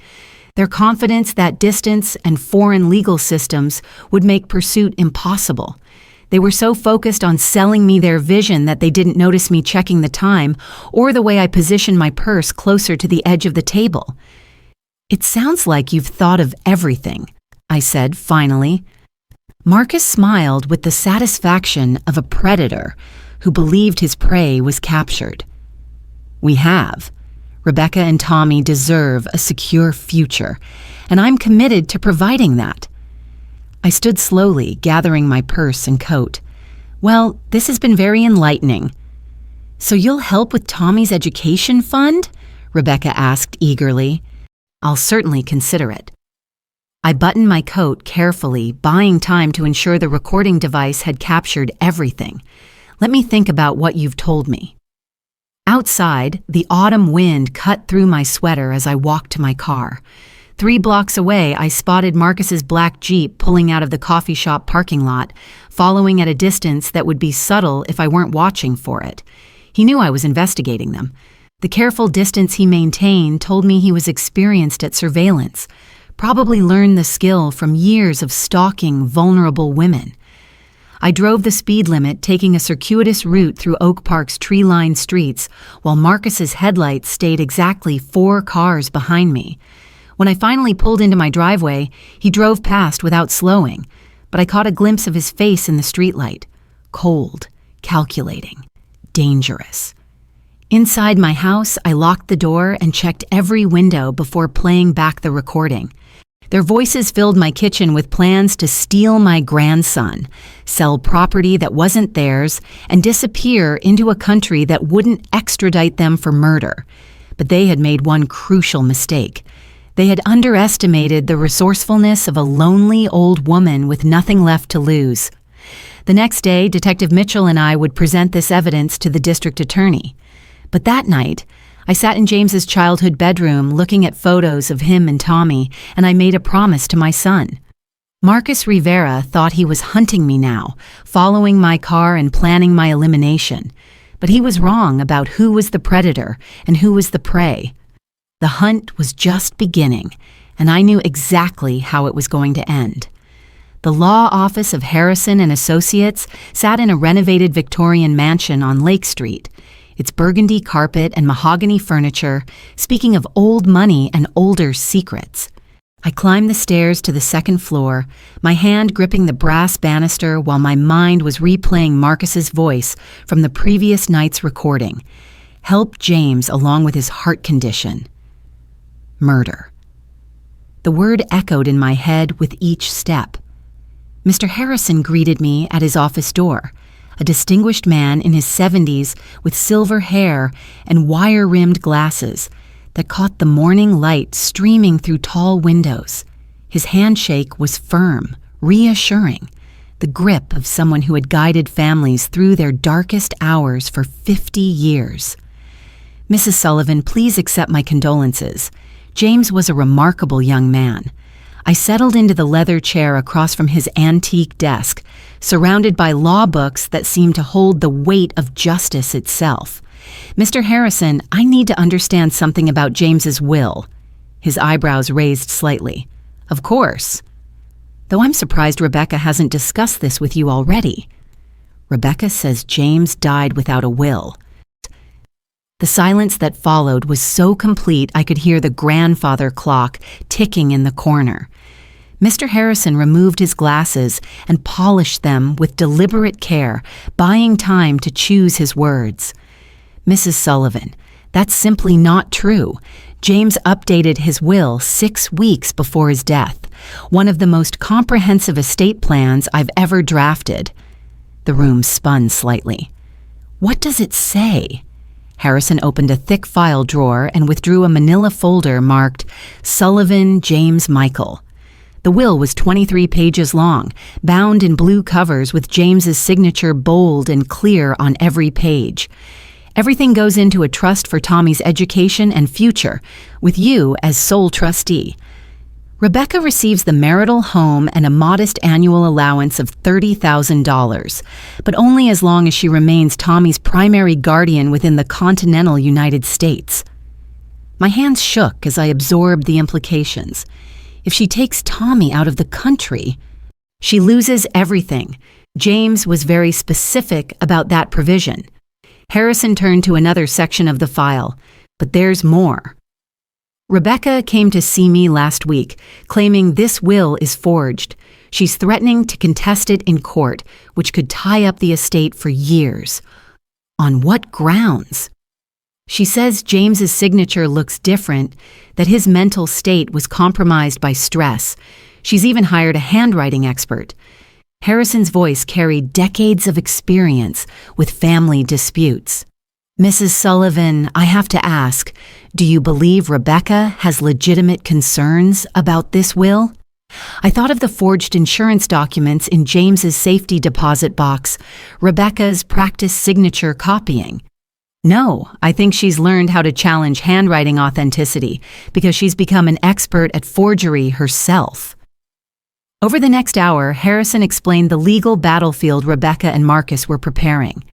Their confidence that distance and foreign legal systems would make pursuit impossible. They were so focused on selling me their vision that they didn't notice me checking the time or the way I positioned my purse closer to the edge of the table. It sounds like you've thought of everything, I said finally. Marcus smiled with the satisfaction of a predator who believed his prey was captured. We have. Rebecca and Tommy deserve a secure future, and I'm committed to providing that. I stood slowly, gathering my purse and coat. Well, this has been very enlightening. So you'll help with Tommy's education fund? Rebecca asked eagerly. I'll certainly consider it. I buttoned my coat carefully, buying time to ensure the recording device had captured everything. Let me think about what you've told me. Outside, the autumn wind cut through my sweater as I walked to my car. 3 blocks away, I spotted Marcus's black Jeep pulling out of the coffee shop parking lot, following at a distance that would be subtle if I weren't watching for it. He knew I was investigating them. The careful distance he maintained told me he was experienced at surveillance, probably learned the skill from years of stalking vulnerable women. I drove the speed limit, taking a circuitous route through Oak Park's tree-lined streets, while Marcus's headlights stayed exactly 4 cars behind me. When I finally pulled into my driveway, he drove past without slowing, but I caught a glimpse of his face in the streetlight. Cold, calculating, dangerous. Inside my house, I locked the door and checked every window before playing back the recording. Their voices filled my kitchen with plans to steal my grandson, sell property that wasn't theirs, and disappear into a country that wouldn't extradite them for murder. But they had made one crucial mistake. They had underestimated the resourcefulness of a lonely old woman with nothing left to lose. The next day, Detective Mitchell and I would present this evidence to the district attorney. But that night, I sat in James's childhood bedroom looking at photos of him and Tommy, and I made a promise to my son. Marcus Rivera thought he was hunting me now, following my car and planning my elimination. But he was wrong about who was the predator and who was the prey. The hunt was just beginning, and I knew exactly how it was going to end. The law office of Harrison and Associates sat in a renovated Victorian mansion on Lake Street, its burgundy carpet and mahogany furniture speaking of old money and older secrets. I climbed the stairs to the 2nd floor, my hand gripping the brass banister while my mind was replaying Marcus's voice from the previous night's recording. Help James along with his heart condition. Murder. The word echoed in my head with each step. Mr. Harrison greeted me at his office door, a distinguished man in his 70s with silver hair and wire-rimmed glasses that caught the morning light streaming through tall windows. His handshake was firm, reassuring, the grip of someone who had guided families through their darkest hours for 50 years. Mrs. Sullivan, please accept my condolences. James was a remarkable young man. I settled into the leather chair across from his antique desk, surrounded by law books that seemed to hold the weight of justice itself. Mr. Harrison, I need to understand something about James's will. His eyebrows raised slightly. Of course. Though I'm surprised Rebecca hasn't discussed this with you already. Rebecca says James died without a will. The silence that followed was so complete I could hear the grandfather clock ticking in the corner. Mr. Harrison removed his glasses and polished them with deliberate care, buying time to choose his words. Mrs. Sullivan, that's simply not true. James updated his will 6 weeks before his death, one of the most comprehensive estate plans I've ever drafted. The room spun slightly. What does it say? Harrison opened a thick file drawer and withdrew a manila folder marked Sullivan James Michael. The will was 23 pages long, bound in blue covers with James's signature bold and clear on every page. Everything goes into a trust for Tommy's education and future, with you as sole trustee. Rebecca receives the marital home and a modest annual allowance of $30,000, but only as long as she remains Tommy's primary guardian within the continental United States. My hands shook as I absorbed the implications. If she takes Tommy out of the country, she loses everything. James was very specific about that provision. Harrison turned to another section of the file, but there's more. Rebecca came to see me last week, claiming this will is forged. She's threatening to contest it in court, which could tie up the estate for years. On what grounds? She says James's signature looks different, that his mental state was compromised by stress. She's even hired a handwriting expert. Harrison's voice carried decades of experience with family disputes. Mrs. Sullivan, I have to ask, do you believe Rebecca has legitimate concerns about this will? I thought of the forged insurance documents in James's safety deposit box, Rebecca's practice signature copying. No, I think she's learned how to challenge handwriting authenticity because she's become an expert at forgery herself. Over the next hour, Harrison explained the legal battlefield Rebecca and Marcus were preparing.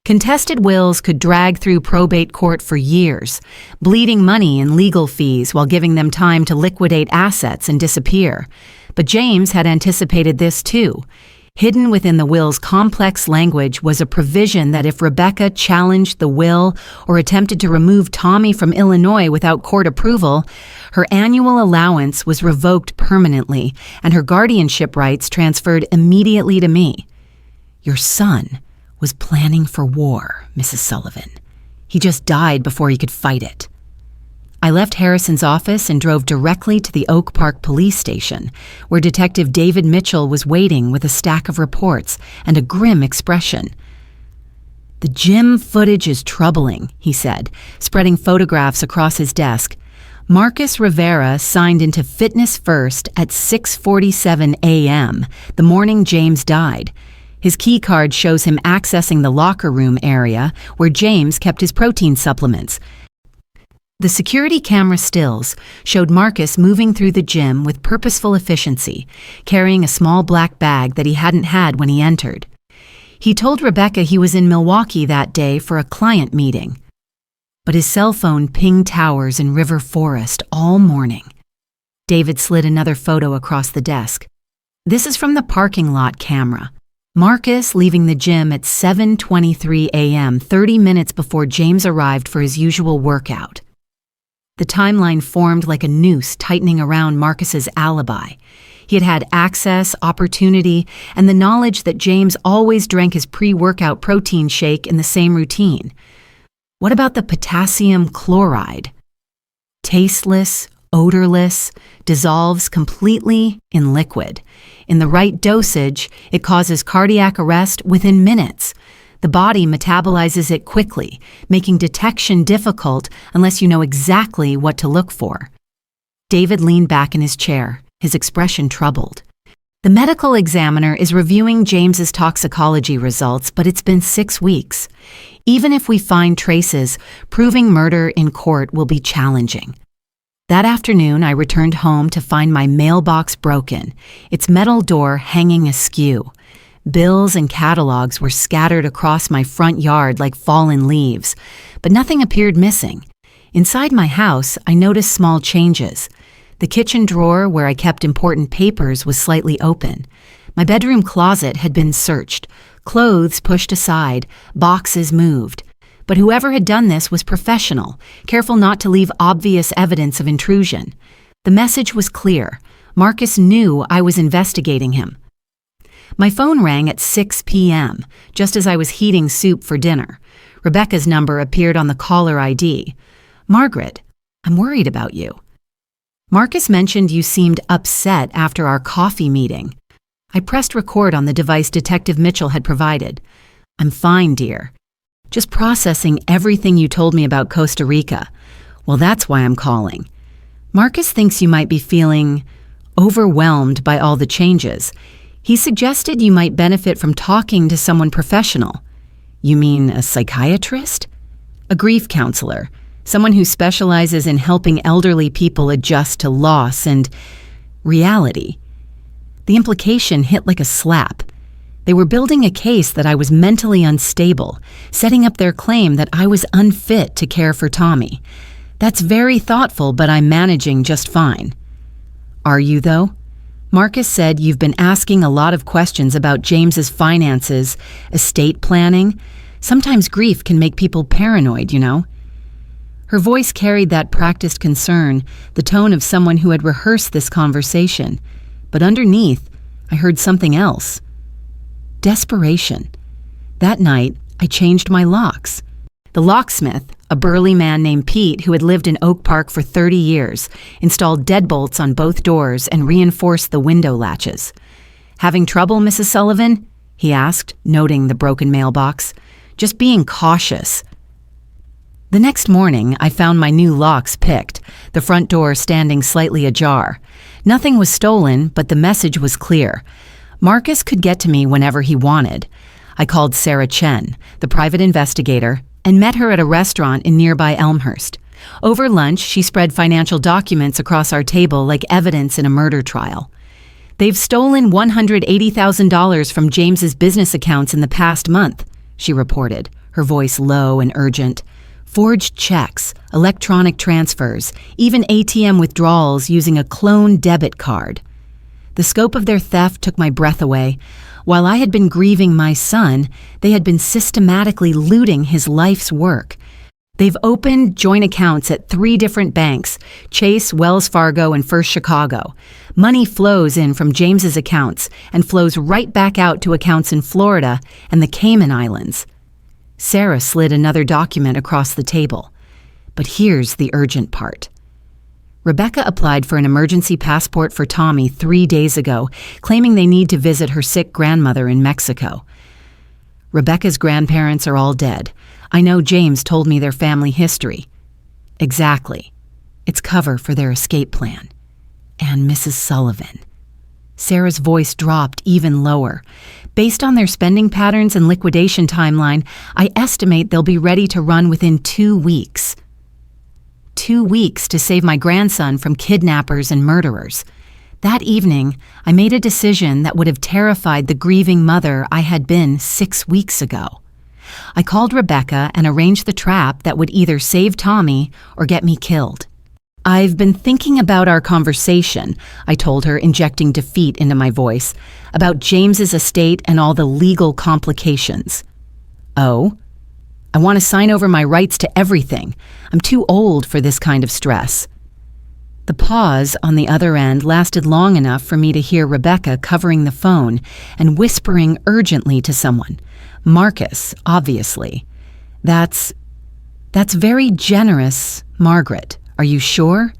Contested wills could drag through probate court for years, bleeding money in legal fees while giving them time to liquidate assets and disappear. But James had anticipated this too. Hidden within the will's complex language was a provision that if Rebecca challenged the will or attempted to remove Tommy from Illinois without court approval, her annual allowance was revoked permanently and her guardianship rights transferred immediately to me. Your son was planning for war, Mrs. Sullivan. He just died before he could fight it. I left Harrison's office and drove directly to the Oak Park police station, where Detective David Mitchell was waiting with a stack of reports and a grim expression. The gym footage is troubling, he said, spreading photographs across his desk. Marcus Rivera signed into Fitness First at 6:47 a.m., the morning James died. His key card shows him accessing the locker room area where James kept his protein supplements. The security camera stills showed Marcus moving through the gym with purposeful efficiency, carrying a small black bag that he hadn't had when he entered. He told Rebecca he was in Milwaukee that day for a client meeting. But his cell phone pinged towers in River Forest all morning. David slid another photo across the desk. This is from the parking lot camera. Marcus leaving the gym at 7:23 a.m., 30 minutes before James arrived for his usual workout. The timeline formed like a noose tightening around Marcus's alibi. He had had access, opportunity, and the knowledge that James always drank his pre-workout protein shake in the same routine. What about the potassium chloride? Tasteless, odorless, dissolves completely in liquid. In the right dosage, it causes cardiac arrest within minutes. The body metabolizes it quickly, making detection difficult unless you know exactly what to look for. David leaned back in his chair, his expression troubled. The medical examiner is reviewing James's toxicology results, but it's been 6 weeks. Even if we find traces, proving murder in court will be challenging. That afternoon, I returned home to find my mailbox broken, its metal door hanging askew. Bills and catalogs were scattered across my front yard like fallen leaves, but nothing appeared missing. Inside my house, I noticed small changes. The kitchen drawer where I kept important papers was slightly open. My bedroom closet had been searched, clothes pushed aside, boxes moved. But whoever had done this was professional, careful not to leave obvious evidence of intrusion. The message was clear. Marcus knew I was investigating him. My phone rang at 6 p.m., just as I was heating soup for dinner. Rebecca's number appeared on the caller ID. "Margaret, I'm worried about you. Marcus mentioned you seemed upset after our coffee meeting." I pressed record on the device Detective Mitchell had provided. "I'm fine, dear. Just processing everything you told me about Costa Rica. Well, that's why I'm calling. Marcus thinks you might be feeling overwhelmed by all the changes. He suggested you might benefit from talking to someone professional." "You mean a psychiatrist?" "A grief counselor, someone who specializes in helping elderly people adjust to loss and reality." The implication hit like a slap. They were building a case that I was mentally unstable, setting up their claim that I was unfit to care for Tommy. That's very thoughtful, but I'm managing just fine. "Are you, though? Marcus said you've been asking a lot of questions about James's finances, estate planning. Sometimes grief can make people paranoid, you know." Her voice carried that practiced concern, the tone of someone who had rehearsed this conversation. But underneath, I heard something else. Desperation. That night, I changed my locks. The locksmith, a burly man named Pete who had lived in Oak Park for 30 years, installed deadbolts on both doors and reinforced the window latches. "Having trouble, Mrs. Sullivan?" he asked, noting the broken mailbox. "Just being cautious." The next morning, I found my new locks picked, the front door standing slightly ajar. Nothing was stolen, but the message was clear. Marcus could get to me whenever he wanted. I called Sarah Chen, the private investigator, and met her at a restaurant in nearby Elmhurst. Over lunch, she spread financial documents across our table like evidence in a murder trial. "They've stolen $180,000 from James's business accounts in the past month," she reported, her voice low and urgent. "Forged checks, electronic transfers, even ATM withdrawals using a clone debit card." The scope of their theft took my breath away. While I had been grieving my son, they had been systematically looting his life's work. They've opened joint accounts at 3 different banks, Chase, Wells Fargo, and First Chicago. Money flows in from James's accounts and flows right back out to accounts in Florida and the Cayman Islands. Sarah slid another document across the table. But here's the urgent part. Rebecca applied for an emergency passport for Tommy 3 days ago, claiming they need to visit her sick grandmother in Mexico. Rebecca's grandparents are all dead. I know James told me their family history. Exactly. It's cover for their escape plan. And Mrs. Sullivan. Sarah's voice dropped even lower. Based on their spending patterns and liquidation timeline, I estimate they'll be ready to run within 2 weeks. 2 weeks to save my grandson from kidnappers and murderers. That evening, I made a decision that would have terrified the grieving mother I had been 6 weeks ago. I called Rebecca and arranged the trap that would either save Tommy or get me killed. "I've been thinking about our conversation," I told her, injecting defeat into my voice, "about James's estate and all the legal complications." "Oh? I want to sign over my rights to everything. I'm too old for this kind of stress." The pause on the other end lasted long enough for me to hear Rebecca covering the phone and whispering urgently to someone. Marcus, obviously. That's very generous, Margaret. Are you sure?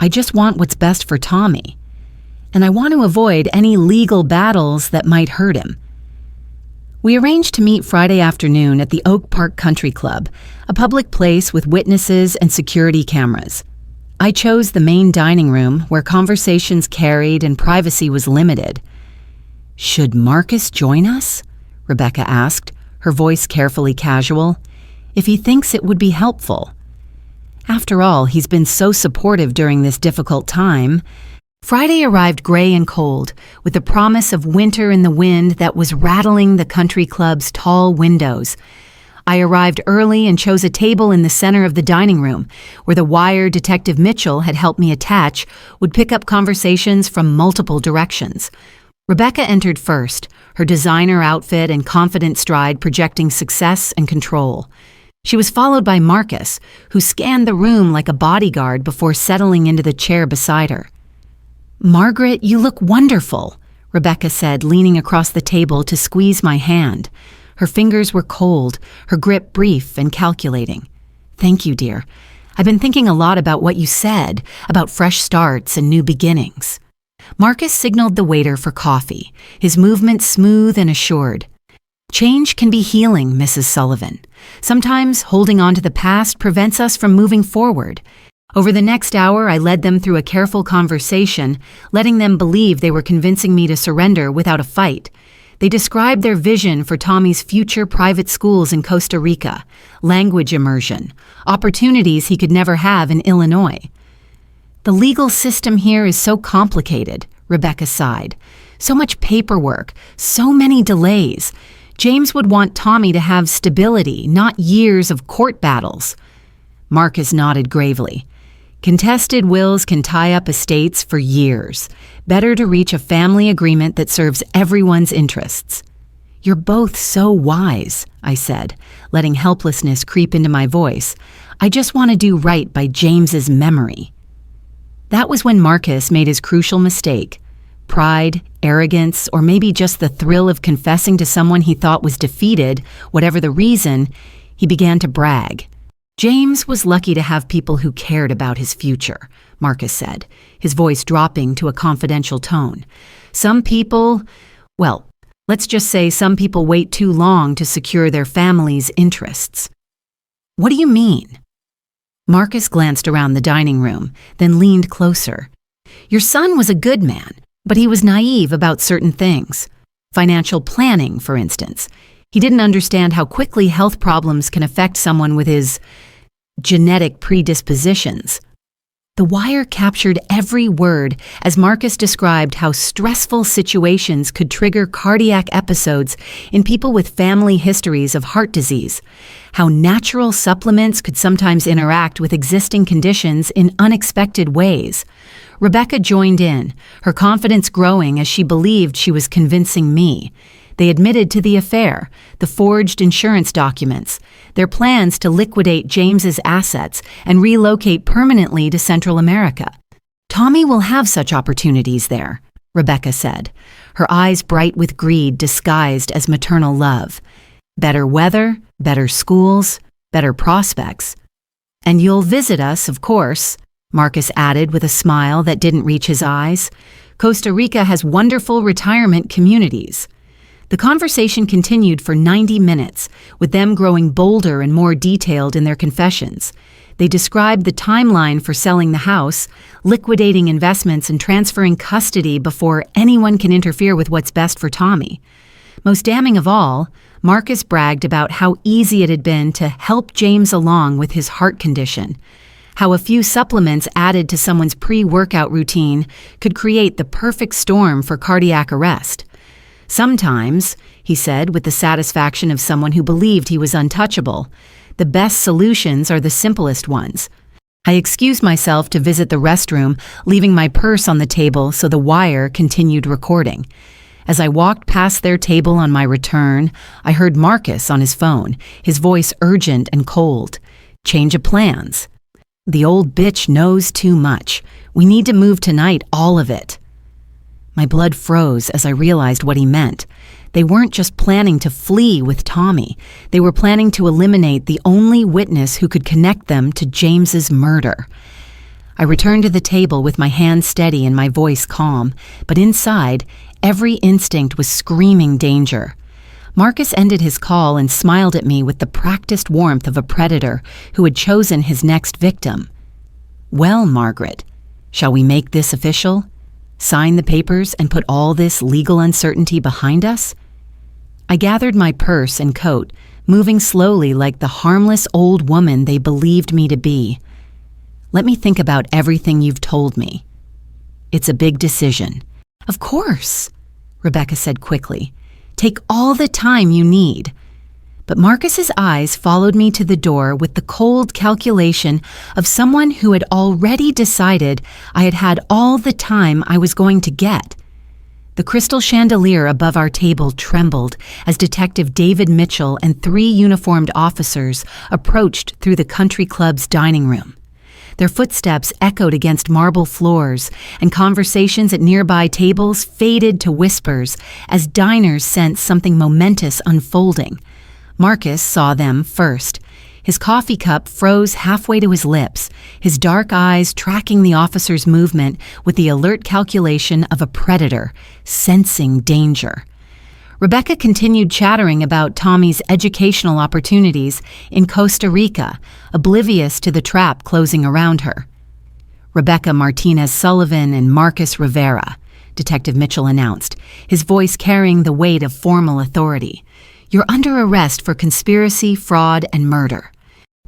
I just want what's best for Tommy. And I want to avoid any legal battles that might hurt him. We arranged to meet Friday afternoon at the Oak Park Country Club, a public place with witnesses and security cameras. I chose the main dining room where conversations carried and privacy was limited. "Should Marcus join us?" Rebecca asked, her voice carefully casual. "If he thinks it would be helpful. After all, he's been so supportive during this difficult time. Friday arrived gray and cold, with the promise of winter in the wind that was rattling the country club's tall windows. I arrived early and chose a table in the center of the dining room, where the wire Detective Mitchell had helped me attach would pick up conversations from multiple directions. Rebecca entered first, her designer outfit and confident stride projecting success and control. She was followed by Marcus, who scanned the room like a bodyguard before settling into the chair beside her. "Margaret, you look wonderful," Rebecca said, leaning across the table to squeeze my hand. Her fingers were cold, her grip brief and calculating. "Thank you, dear. I've been thinking a lot about what you said, about fresh starts and new beginnings." Marcus signaled the waiter for coffee, his movements smooth and assured. "Change can be healing, Mrs. Sullivan. Sometimes holding on to the past prevents us from moving forward." Over the next hour, I led them through a careful conversation, letting them believe they were convincing me to surrender without a fight. They described their vision for Tommy's future private schools in Costa Rica, language immersion, opportunities he could never have in Illinois. "The legal system here is so complicated," Rebecca sighed. "So much paperwork, so many delays. James would want Tommy to have stability, not years of court battles." Marcus nodded gravely. "Contested wills can tie up estates for years. Better to reach a family agreement that serves everyone's interests." "You're both so wise," I said, letting helplessness creep into my voice. "I just want to do right by James's memory." That was when Marcus made his crucial mistake. Pride, arrogance, or maybe just the thrill of confessing to someone he thought was defeated, whatever the reason, he began to brag. "James was lucky to have people who cared about his future," Marcus said, his voice dropping to a confidential tone. "Some people, well, let's just say some people wait too long to secure their family's interests." "What do you mean?" Marcus glanced around the dining room, then leaned closer. "Your son was a good man, but he was naive about certain things. Financial planning, for instance. He didn't understand how quickly health problems can affect someone with his genetic predispositions." The wire captured every word as Marcus described how stressful situations could trigger cardiac episodes in people with family histories of heart disease, how natural supplements could sometimes interact with existing conditions in unexpected ways. Rebecca joined in, her confidence growing as she believed she was convincing me. They admitted to the affair, the forged insurance documents, their plans to liquidate James's assets and relocate permanently to Central America. "Tommy will have such opportunities there," Rebecca said, her eyes bright with greed disguised as maternal love. "Better weather, better schools, better prospects. And you'll visit us, of course," Marcus added with a smile that didn't reach his eyes. "Costa Rica has wonderful retirement communities." The conversation continued for 90 minutes, with them growing bolder and more detailed in their confessions. They described the timeline for selling the house, liquidating investments and transferring custody before anyone can interfere with what's best for Tommy. Most damning of all, Marcus bragged about how easy it had been to help James along with his heart condition, how a few supplements added to someone's pre-workout routine could create the perfect storm for cardiac arrest. "Sometimes," he said with the satisfaction of someone who believed he was untouchable, "the best solutions are the simplest ones." I excused myself to visit the restroom, leaving my purse on the table so the wire continued recording. As I walked past their table on my return, I heard Marcus on his phone, his voice urgent and cold. "Change of plans." "The old bitch knows too much. We need to move tonight, all of it." My blood froze as I realized what he meant. They weren't just planning to flee with Tommy. They were planning to eliminate the only witness who could connect them to James's murder. I returned to the table with my hands steady and my voice calm, but inside, every instinct was screaming danger. Marcus ended his call and smiled at me with the practiced warmth of a predator who had chosen his next victim. "Well, Margaret, shall we make this official? Sign the papers and put all this legal uncertainty behind us?" I gathered my purse and coat, moving slowly like the harmless old woman they believed me to be. "Let me think about everything you've told me." It's a big decision." "Of course," Rebecca said quickly. "Take all the time you need." But Marcus's eyes followed me to the door with the cold calculation of someone who had already decided I had had all the time I was going to get. The crystal chandelier above our table trembled as Detective David Mitchell and 3 uniformed officers approached through the country club's dining room. Their footsteps echoed against marble floors, and conversations at nearby tables faded to whispers as diners sensed something momentous unfolding. Marcus saw them first. His coffee cup froze halfway to his lips, his dark eyes tracking the officer's movement with the alert calculation of a predator, sensing danger. Rebecca continued chattering about Tommy's educational opportunities in Costa Rica, oblivious to the trap closing around her. "Rebecca Martinez Sullivan and Marcus Rivera," Detective Mitchell announced, his voice carrying the weight of formal authority. "You're under arrest for conspiracy, fraud, and murder."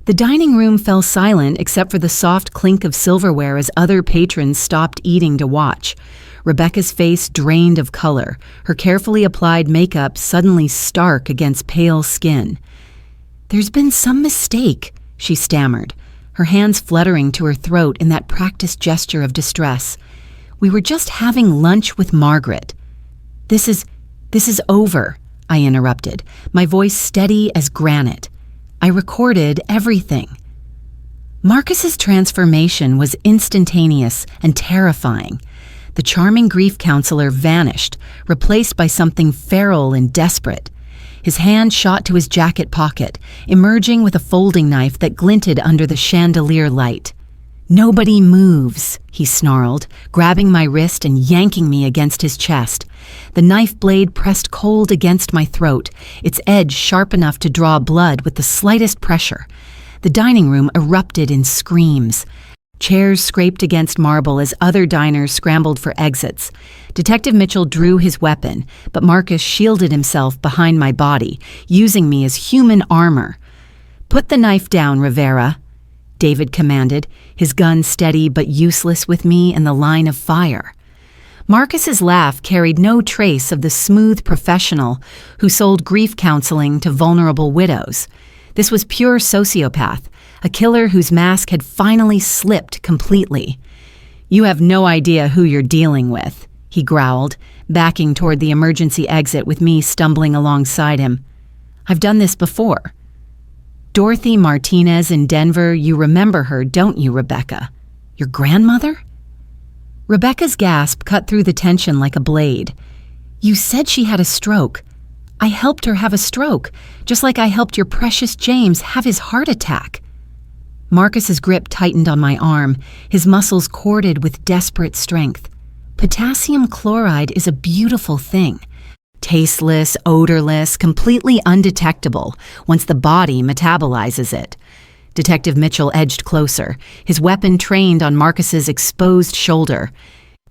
The dining room fell silent except for the soft clink of silverware as other patrons stopped eating to watch. Rebecca's face drained of color, her carefully applied makeup suddenly stark against pale skin. "There's been some mistake," she stammered, her hands fluttering to her throat in that practiced gesture of distress. "We were just having lunch with Margaret." This is over," I interrupted, my voice steady as granite. "I recorded everything." Marcus's transformation was instantaneous and terrifying. The charming grief counselor vanished, replaced by something feral and desperate. His hand shot to his jacket pocket, emerging with a folding knife that glinted under the chandelier light. "Nobody moves," he snarled, grabbing my wrist and yanking me against his chest. The knife blade pressed cold against my throat, its edge sharp enough to draw blood with the slightest pressure. The dining room erupted in screams. Chairs scraped against marble as other diners scrambled for exits. Detective Mitchell drew his weapon, but Marcus shielded himself behind my body, using me as human armor. "Put the knife down, Rivera," David commanded, his gun steady but useless with me in the line of fire. Marcus's laugh carried no trace of the smooth professional who sold grief counseling to vulnerable widows. This was pure sociopath, a killer whose mask had finally slipped completely. "You have no idea who you're dealing with," he growled, backing toward the emergency exit with me stumbling alongside him. "I've done this before." "Dorothy Martinez in Denver, you remember her, don't you, Rebecca? Your grandmother?" Rebecca's gasp cut through the tension like a blade. "You said she had a stroke. I helped her have a stroke, just like I helped your precious James have his heart attack." Marcus's grip tightened on my arm, his muscles corded with desperate strength. Potassium chloride is a beautiful thing. Tasteless, odorless, completely undetectable once the body metabolizes it. Detective Mitchell edged closer, his weapon trained on Marcus's exposed shoulder.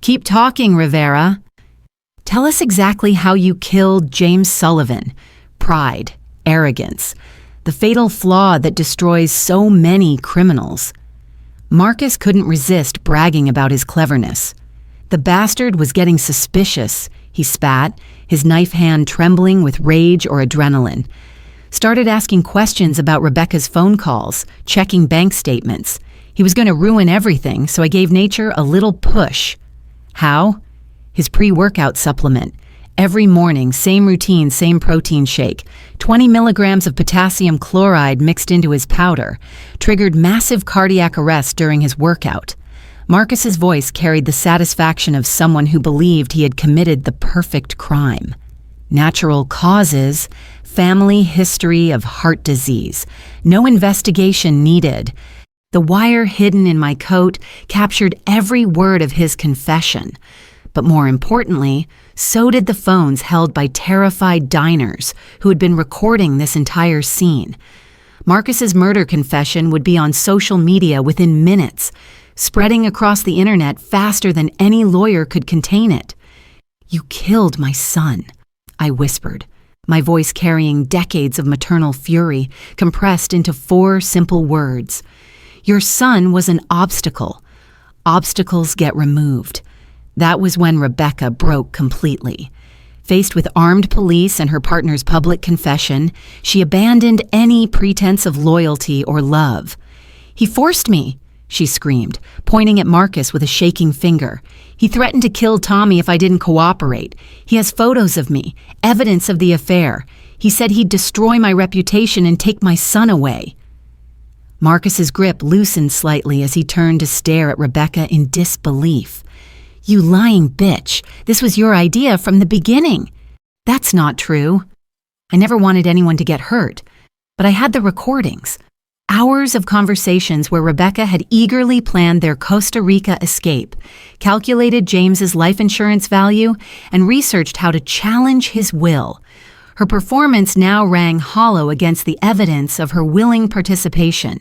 "Keep talking, Rivera. Tell us exactly how you killed James Sullivan." Pride, arrogance, the fatal flaw that destroys so many criminals. Marcus couldn't resist bragging about his cleverness. The bastard was getting suspicious, he spat, his knife hand trembling with rage or adrenaline. Started asking questions about Rebecca's phone calls, checking bank statements. He was going to ruin everything, so I gave nature a little push. How? His pre-workout supplement. Every morning, same routine, same protein shake. 20 milligrams of potassium chloride mixed into his powder. Triggered massive cardiac arrest during his workout. Marcus's voice carried the satisfaction of someone who believed he had committed the perfect crime. Natural causes, family history of heart disease. No investigation needed. The wire hidden in my coat captured every word of his confession. But more importantly, so did the phones held by terrified diners who had been recording this entire scene. Marcus's murder confession would be on social media within minutes, spreading across the internet faster than any lawyer could contain it. "You killed my son," I whispered, my voice carrying decades of maternal fury compressed into 4 simple words. "Your son was an obstacle. Obstacles get removed. That was when Rebecca broke completely. Faced with armed police and her partner's public confession, she abandoned any pretense of loyalty or love. "He forced me," she screamed, pointing at Marcus with a shaking finger. "He threatened to kill Tommy if I didn't cooperate. He has photos of me, evidence of the affair. He said he'd destroy my reputation and take my son away." Marcus's grip loosened slightly as he turned to stare at Rebecca in disbelief. "You lying bitch. This was your idea from the beginning." "That's not true. I never wanted anyone to get hurt. But I had the recordings. Hours of conversations where Rebecca had eagerly planned their Costa Rica escape, calculated James's life insurance value, and researched how to challenge his will. Her performance now rang hollow against the evidence of her willing participation.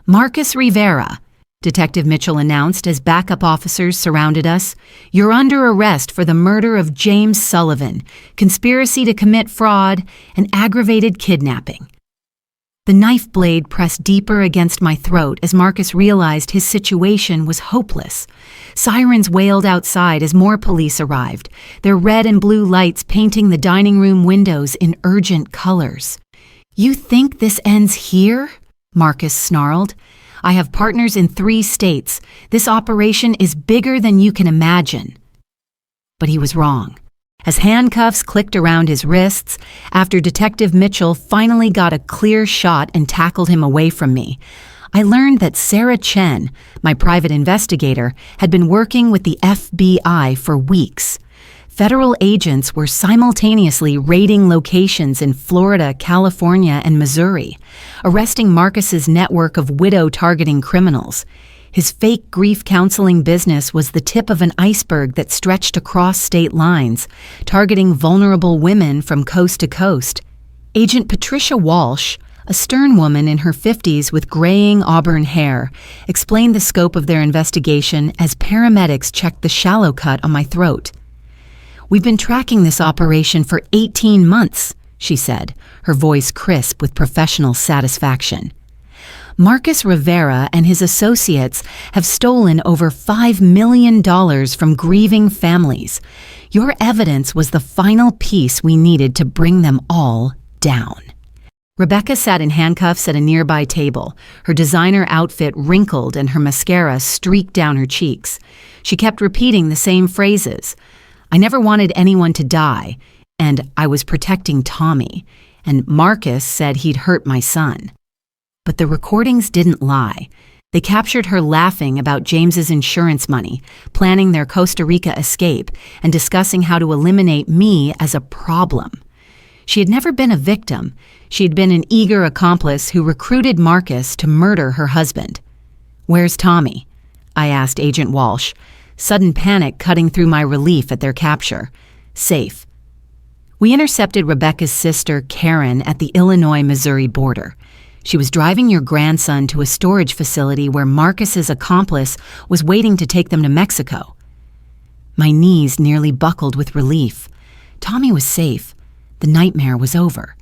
"Marcus Rivera," Detective Mitchell announced as backup officers surrounded us, "you're under arrest for the murder of James Sullivan, conspiracy to commit fraud, and aggravated kidnapping." The knife blade pressed deeper against my throat as Marcus realized his situation was hopeless. Sirens wailed outside as more police arrived, their red and blue lights painting the dining room windows in urgent colors. "You think this ends here?" Marcus snarled. "I have partners in 3 states. This operation is bigger than you can imagine." But he was wrong. As handcuffs clicked around his wrists, after Detective Mitchell finally got a clear shot and tackled him away from me, I learned that Sarah Chen, my private investigator, had been working with the FBI for weeks. Federal agents were simultaneously raiding locations in Florida, California, and Missouri, arresting Marcus's network of widow-targeting criminals. His fake grief counseling business was the tip of an iceberg that stretched across state lines, targeting vulnerable women from coast to coast. Agent Patricia Walsh, a stern woman in her 50s with graying auburn hair, explained the scope of their investigation as paramedics checked the shallow cut on my throat. "We've been tracking this operation for 18 months, she said, her voice crisp with professional satisfaction. "Marcus Rivera and his associates have stolen over $5 million from grieving families. Your evidence was the final piece we needed to bring them all down." Rebecca sat in handcuffs at a nearby table, her designer outfit wrinkled and her mascara streaked down her cheeks. She kept repeating the same phrases. "I never wanted anyone to die," and "I was protecting Tommy," and "Marcus said he'd hurt my son." But the recordings didn't lie. They captured her laughing about James's insurance money, planning their Costa Rica escape, and discussing how to eliminate me as a problem. She had never been a victim. She had been an eager accomplice who recruited Marcus to murder her husband. "Where's Tommy?" I asked Agent Walsh, sudden panic cutting through my relief at their capture. "Safe." We intercepted Rebecca's sister, Karen, at the Illinois-Missouri border. She was driving your grandson to a storage facility where Marcus's accomplice was waiting to take them to Mexico. My knees nearly buckled with relief. Tommy was safe. The nightmare was over.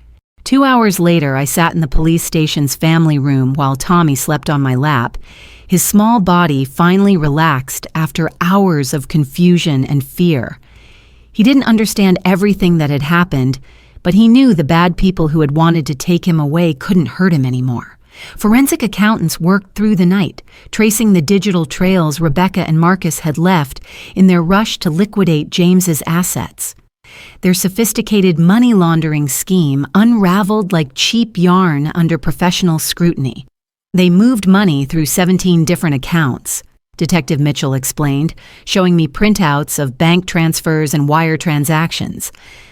2 hours later, I sat in the police station's family room while Tommy slept on my lap. His small body finally relaxed after hours of confusion and fear. He didn't understand everything that had happened, but he knew the bad people who had wanted to take him away couldn't hurt him anymore. Forensic accountants worked through the night, tracing the digital trails Rebecca and Marcus had left in their rush to liquidate James's assets. Their sophisticated money laundering scheme unraveled like cheap yarn under professional scrutiny. They moved money through 17 different accounts, Detective Mitchell explained, showing me printouts of bank transfers and wire transactions.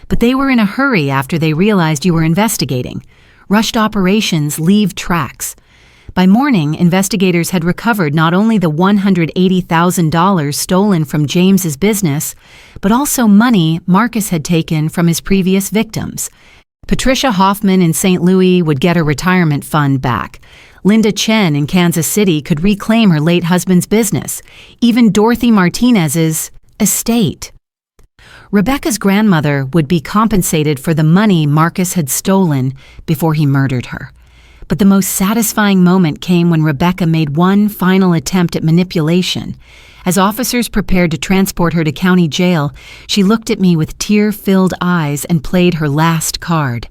But they were in a hurry after they realized you were investigating. Rushed operations leave tracks. By morning, investigators had recovered not only the $180,000 stolen from James's business, but also money Marcus had taken from his previous victims. Patricia Hoffman in St. Louis would get her retirement fund back. Linda Chen in Kansas City could reclaim her late husband's business. Even Dorothy Martinez's estate. Rebecca's grandmother would be compensated for the money Marcus had stolen before he murdered her. But the most satisfying moment came when Rebecca made one final attempt at manipulation. As officers prepared to transport her to county jail, she looked at me with tear-filled eyes and played her last card.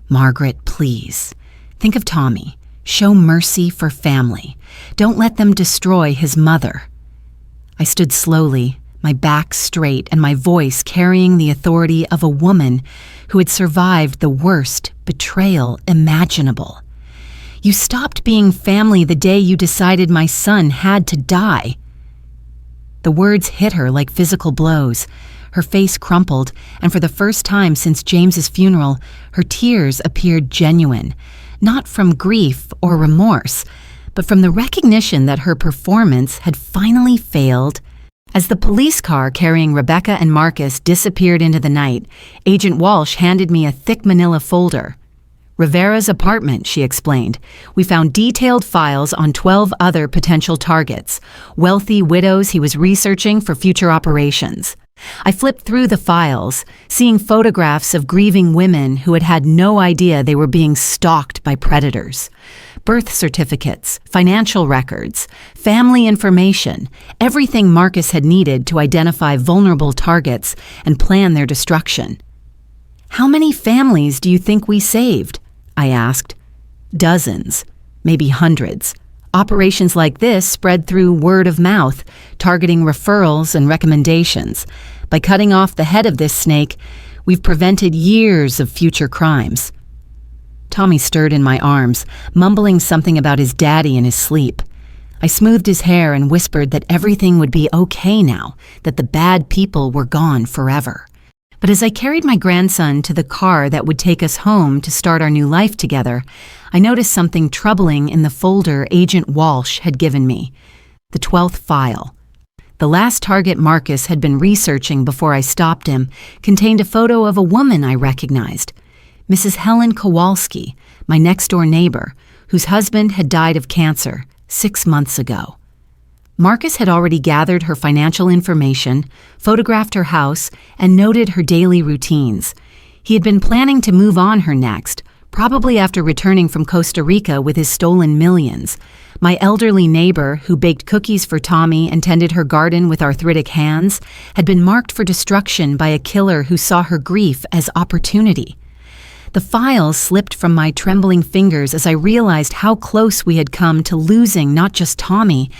"Margaret, please. Think of Tommy. Show mercy for family. Don't let them destroy his mother." I stood slowly, my back straight and my voice carrying the authority of a woman who had survived the worst betrayal imaginable. "You stopped being family the day you decided my son had to die." The words hit her like physical blows. Her face crumpled, and for the first time since James's funeral, her tears appeared genuine, not from grief or remorse, but from the recognition that her performance had finally failed. As the police car carrying Rebecca and Marcus disappeared into the night, Agent Walsh handed me a thick manila folder. "Rivera's apartment," she explained. "We found detailed files on 12 other potential targets, wealthy widows he was researching for future operations." I flipped through the files, seeing photographs of grieving women who had had no idea they were being stalked by predators. Birth certificates, financial records, family information, everything Marcus had needed to identify vulnerable targets and plan their destruction. "How many families do you think we saved?" I asked. "Dozens, maybe hundreds. Operations like this spread through word of mouth, targeting referrals and recommendations. By cutting off the head of this snake, we've prevented years of future crimes." Tommy stirred in my arms, mumbling something about his daddy in his sleep. I smoothed his hair and whispered that everything would be okay now, that the bad people were gone forever. But as I carried my grandson to the car that would take us home to start our new life together, I noticed something troubling in the folder Agent Walsh had given me. The 12th file. The last target Marcus had been researching before I stopped him contained a photo of a woman I recognized. Mrs. Helen Kowalski, my next-door neighbor, whose husband had died of cancer 6 months ago. Marcus had already gathered her financial information, photographed her house, and noted her daily routines. He had been planning to move on her next, probably after returning from Costa Rica with his stolen millions. My elderly neighbor, who baked cookies for Tommy and tended her garden with arthritic hands, had been marked for destruction by a killer who saw her grief as opportunity. The files slipped from my trembling fingers as I realized how close we had come to losing not just Tommy,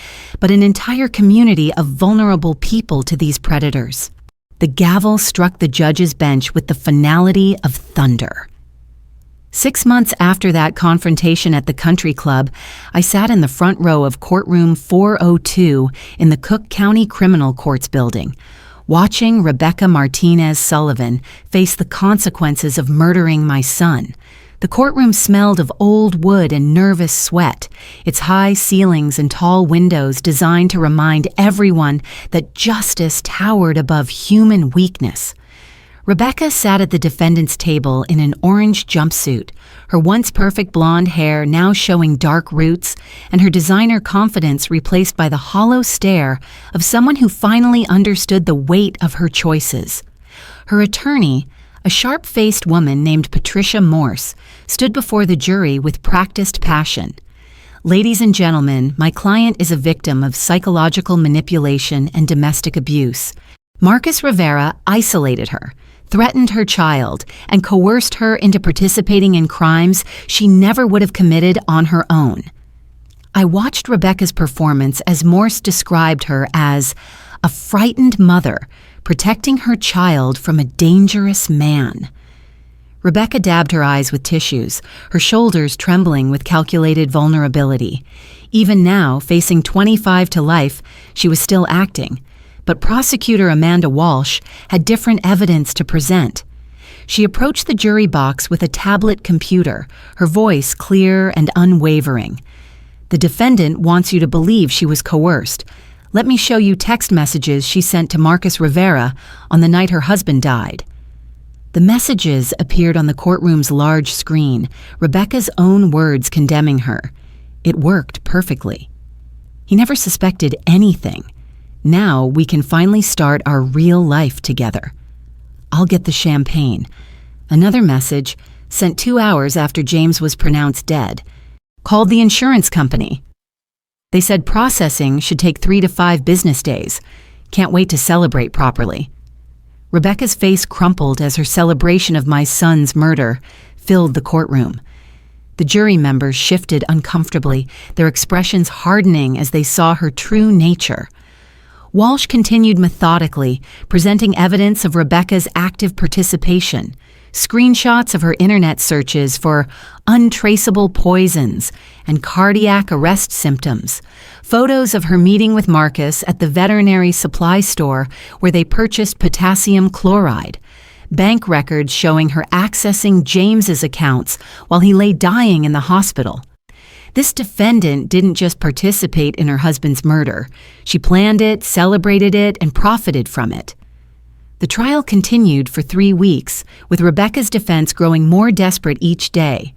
but an entire community of vulnerable people to these predators. The gavel struck the judge's bench with the finality of thunder. 6 months after that confrontation at the country club, I sat in the front row of courtroom 402 in the Cook County Criminal Courts building, watching Rebecca Martinez Sullivan face the consequences of murdering my son. The courtroom smelled of old wood and nervous sweat, its high ceilings and tall windows designed to remind everyone that justice towered above human weakness. Rebecca sat at the defendant's table in an orange jumpsuit, her once perfect blonde hair now showing dark roots, and her designer confidence replaced by the hollow stare of someone who finally understood the weight of her choices. Her attorney, a sharp-faced woman named Patricia Morse, stood before the jury with practiced passion. "Ladies and gentlemen, my client is a victim of psychological manipulation and domestic abuse. Marcus Rivera isolated her, threatened her child, and coerced her into participating in crimes she never would have committed on her own." I watched Rebecca's performance as Morse described her as a frightened mother protecting her child from a dangerous man. Rebecca dabbed her eyes with tissues, her shoulders trembling with calculated vulnerability. Even now, facing 25 to life, she was still acting. But prosecutor Amanda Walsh had different evidence to present. She approached the jury box with a tablet computer, her voice clear and unwavering. "The defendant wants you to believe she was coerced. Let me show you text messages she sent to Marcus Rivera on the night her husband died." The messages appeared on the courtroom's large screen, Rebecca's own words condemning her. It worked perfectly. He never suspected anything. Now we can finally start our real life together. I'll get the champagne. Another message, sent 2 hours after James was pronounced dead. Called the insurance company. They said processing should take 3 to 5 business days. Can't wait to celebrate properly. Rebecca's face crumpled as her celebration of my son's murder filled the courtroom. The jury members shifted uncomfortably, their expressions hardening as they saw her true nature. Walsh continued methodically, presenting evidence of Rebecca's active participation, screenshots of her internet searches for untraceable poisons and cardiac arrest symptoms, photos of her meeting with Marcus at the veterinary supply store where they purchased potassium chloride, bank records showing her accessing James's accounts while he lay dying in the hospital. This defendant didn't just participate in her husband's murder. She planned it, celebrated it, and profited from it. The trial continued for 3 weeks, with Rebecca's defense growing more desperate each day.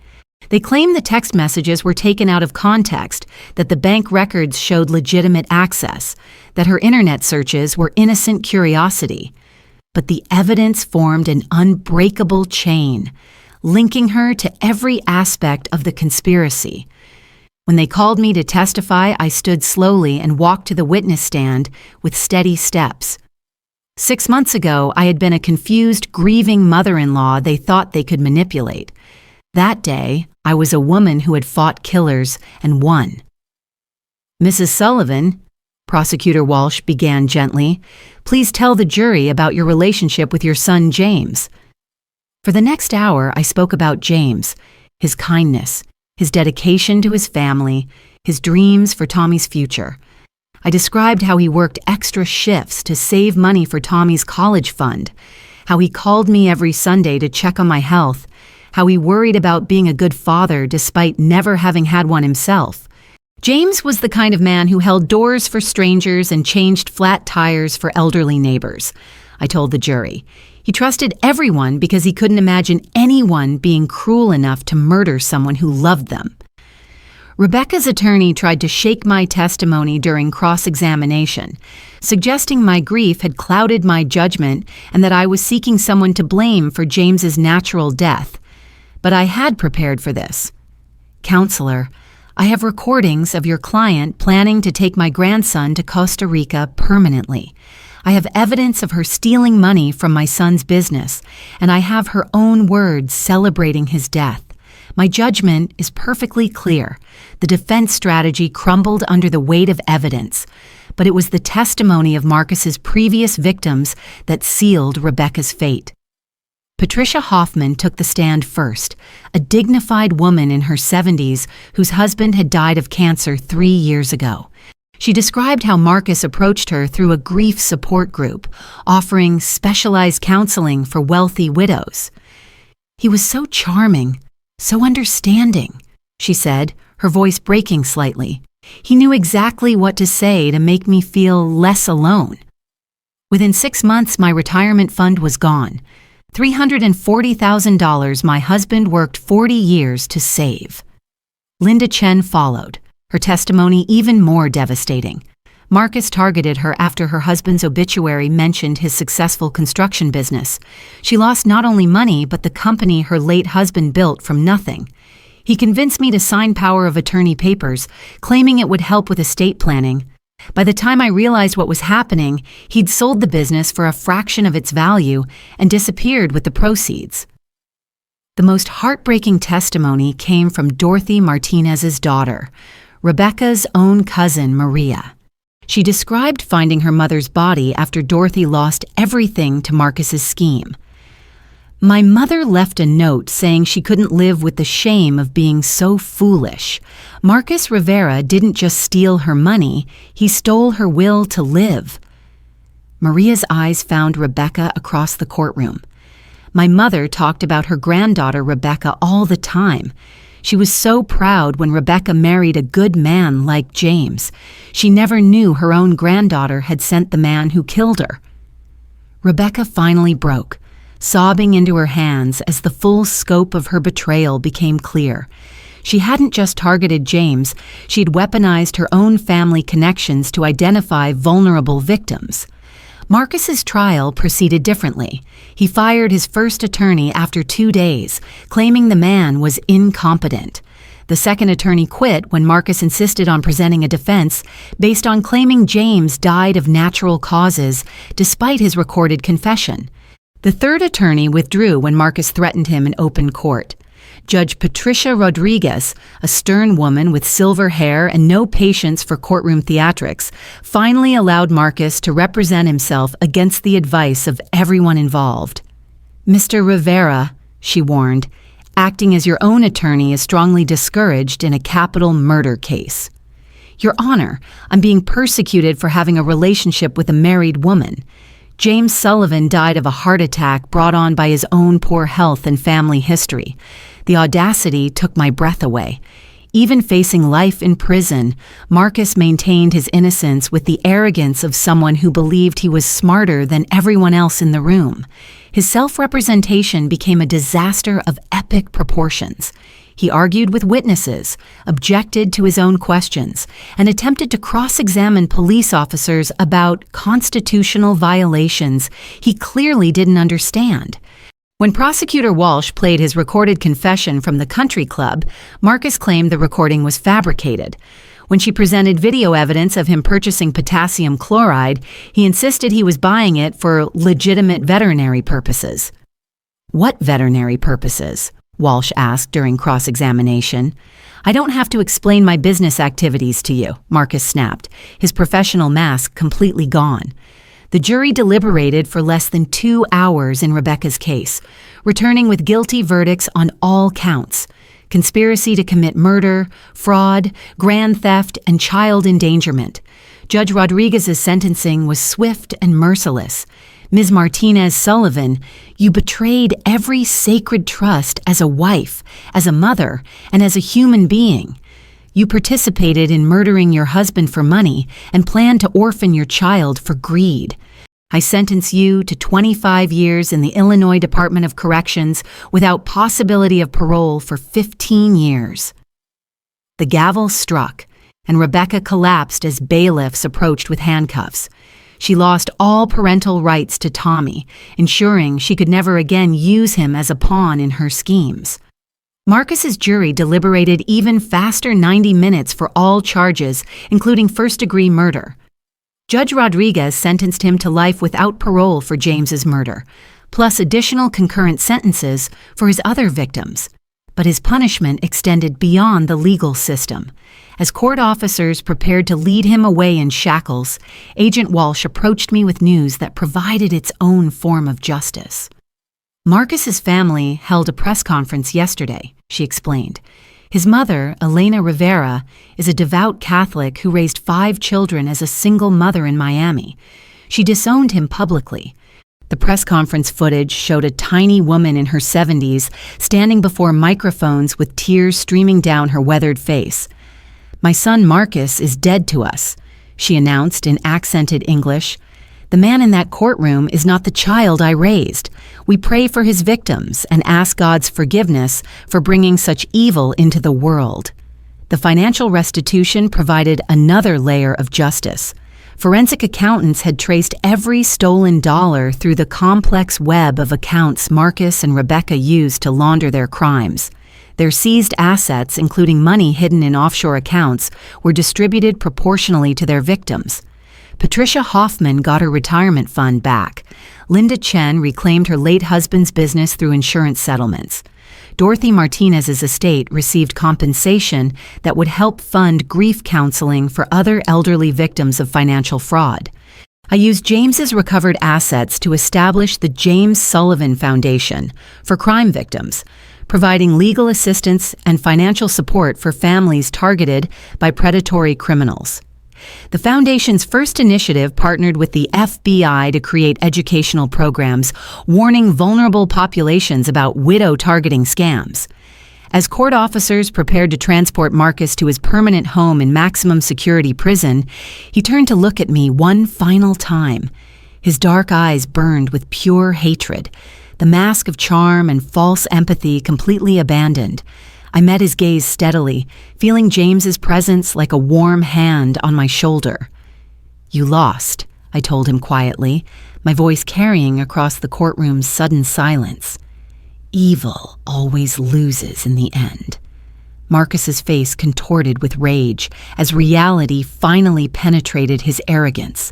They claimed the text messages were taken out of context, that the bank records showed legitimate access, that her internet searches were innocent curiosity. But the evidence formed an unbreakable chain, linking her to every aspect of the conspiracy. When they called me to testify, I stood slowly and walked to the witness stand with steady steps. 6 months ago, I had been a confused, grieving mother-in-law they thought they could manipulate. That day, I was a woman who had fought killers and won. "Mrs. Sullivan," Prosecutor Walsh began gently, "please tell the jury about your relationship with your son James." For the next hour, I spoke about James, his kindness, his dedication to his family, his dreams for Tommy's future. I described how he worked extra shifts to save money for Tommy's college fund, how he called me every Sunday to check on my health, how he worried about being a good father despite never having had one himself. James was the kind of man who held doors for strangers and changed flat tires for elderly neighbors, I told the jury. He trusted everyone because he couldn't imagine anyone being cruel enough to murder someone who loved them. Rebecca's attorney tried to shake my testimony during cross-examination, suggesting my grief had clouded my judgment and that I was seeking someone to blame for James's natural death. But I had prepared for this. "Counselor, I have recordings of your client planning to take my grandson to Costa Rica permanently. I have evidence of her stealing money from my son's business, and I have her own words celebrating his death. My judgment is perfectly clear. The defense strategy crumbled under the weight of evidence, but it was the testimony of Marcus's previous victims that sealed Rebecca's fate." Patricia Hoffman took the stand first, a dignified woman in her 70s whose husband had died of cancer 3 years ago. She described how Marcus approached her through a grief support group, offering specialized counseling for wealthy widows. "He was so charming, so understanding," she said, her voice breaking slightly. "He knew exactly what to say to make me feel less alone." Within 6 months, my retirement fund was gone. $340,000 my husband worked 40 years to save. Linda Chen followed, her testimony even more devastating. Marcus targeted her after her husband's obituary mentioned his successful construction business. She lost not only money, but the company her late husband built from nothing. He convinced me to sign power of attorney papers, claiming it would help with estate planning. By the time I realized what was happening, he'd sold the business for a fraction of its value and disappeared with the proceeds. The most heartbreaking testimony came from Dorothy Martinez's daughter, Rebecca's own cousin, Maria. She described finding her mother's body after Dorothy lost everything to Marcus's scheme. "My mother left a note saying she couldn't live with the shame of being so foolish. Marcus Rivera didn't just steal her money, he stole her will to live." Maria's eyes found Rebecca across the courtroom. "My mother talked about her granddaughter Rebecca all the time. She was so proud when Rebecca married a good man like James. She never knew her own granddaughter had sent the man who killed her." Rebecca finally broke, sobbing into her hands as the full scope of her betrayal became clear. She hadn't just targeted James, she'd weaponized her own family connections to identify vulnerable victims. Marcus's trial proceeded differently. He fired his first attorney after 2 days, claiming the man was incompetent. The second attorney quit when Marcus insisted on presenting a defense based on claiming James died of natural causes, despite his recorded confession. The third attorney withdrew when Marcus threatened him in open court. Judge Patricia Rodriguez, a stern woman with silver hair and no patience for courtroom theatrics, finally allowed Marcus to represent himself against the advice of everyone involved. "Mr. Rivera," she warned, "acting as your own attorney is strongly discouraged in a capital murder case." "Your Honor, I'm being persecuted for having a relationship with a married woman. James Sullivan died of a heart attack brought on by his own poor health and family history. The audacity took my breath away. Even facing life in prison, Marcus maintained his innocence with the arrogance of someone who believed he was smarter than everyone else in the room. His self-representation became a disaster of epic proportions. He argued with witnesses, objected to his own questions, and attempted to cross-examine police officers about constitutional violations he clearly didn't understand. When Prosecutor Walsh played his recorded confession from the country club, Marcus claimed the recording was fabricated. When she presented video evidence of him purchasing potassium chloride, he insisted he was buying it for legitimate veterinary purposes. "What veterinary purposes?" Walsh asked during cross-examination. "I don't have to explain my business activities to you," Marcus snapped, his professional mask completely gone. The jury deliberated for less than 2 hours in Rebecca's case, returning with guilty verdicts on all counts: conspiracy to commit murder, fraud, grand theft, and child endangerment. Judge Rodriguez's sentencing was swift and merciless. "Ms. Martinez Sullivan, you betrayed every sacred trust as a wife, as a mother, and as a human being. You participated in murdering your husband for money and planned to orphan your child for greed. I sentence you to 25 years in the Illinois Department of Corrections without possibility of parole for 15 years. The gavel struck, and Rebecca collapsed as bailiffs approached with handcuffs. She lost all parental rights to Tommy, ensuring she could never again use him as a pawn in her schemes. Marcus's jury deliberated even faster 90 minutes for all charges, including first-degree murder. Judge Rodriguez sentenced him to life without parole for James's murder, plus additional concurrent sentences for his other victims. But his punishment extended beyond the legal system. As court officers prepared to lead him away in shackles, Agent Walsh approached me with news that provided its own form of justice. "Marcus's family held a press conference yesterday," she explained. "His mother, Elena Rivera, is a devout Catholic who raised 5 children as a single mother in Miami. She disowned him publicly." The press conference footage showed a tiny woman in her 70s standing before microphones with tears streaming down her weathered face. "My son Marcus is dead to us," she announced in accented English. "The man in that courtroom is not the child I raised. We pray for his victims and ask God's forgiveness for bringing such evil into the world." The financial restitution provided another layer of justice. Forensic accountants had traced every stolen dollar through the complex web of accounts Marcus and Rebecca used to launder their crimes. Their seized assets, including money hidden in offshore accounts, were distributed proportionally to their victims. Patricia Hoffman got her retirement fund back. Linda Chen reclaimed her late husband's business through insurance settlements. Dorothy Martinez's estate received compensation that would help fund grief counseling for other elderly victims of financial fraud. I used James's recovered assets to establish the James Sullivan Foundation for crime victims, providing legal assistance and financial support for families targeted by predatory criminals. The Foundation's first initiative partnered with the FBI to create educational programs warning vulnerable populations about widow-targeting scams. As court officers prepared to transport Marcus to his permanent home in maximum security prison, he turned to look at me one final time. His dark eyes burned with pure hatred, the mask of charm and false empathy completely abandoned. I met his gaze steadily, feeling James's presence like a warm hand on my shoulder. "You lost," I told him quietly, my voice carrying across the courtroom's sudden silence. Evil always loses in the end. Marcus's face contorted with rage as reality finally penetrated his arrogance.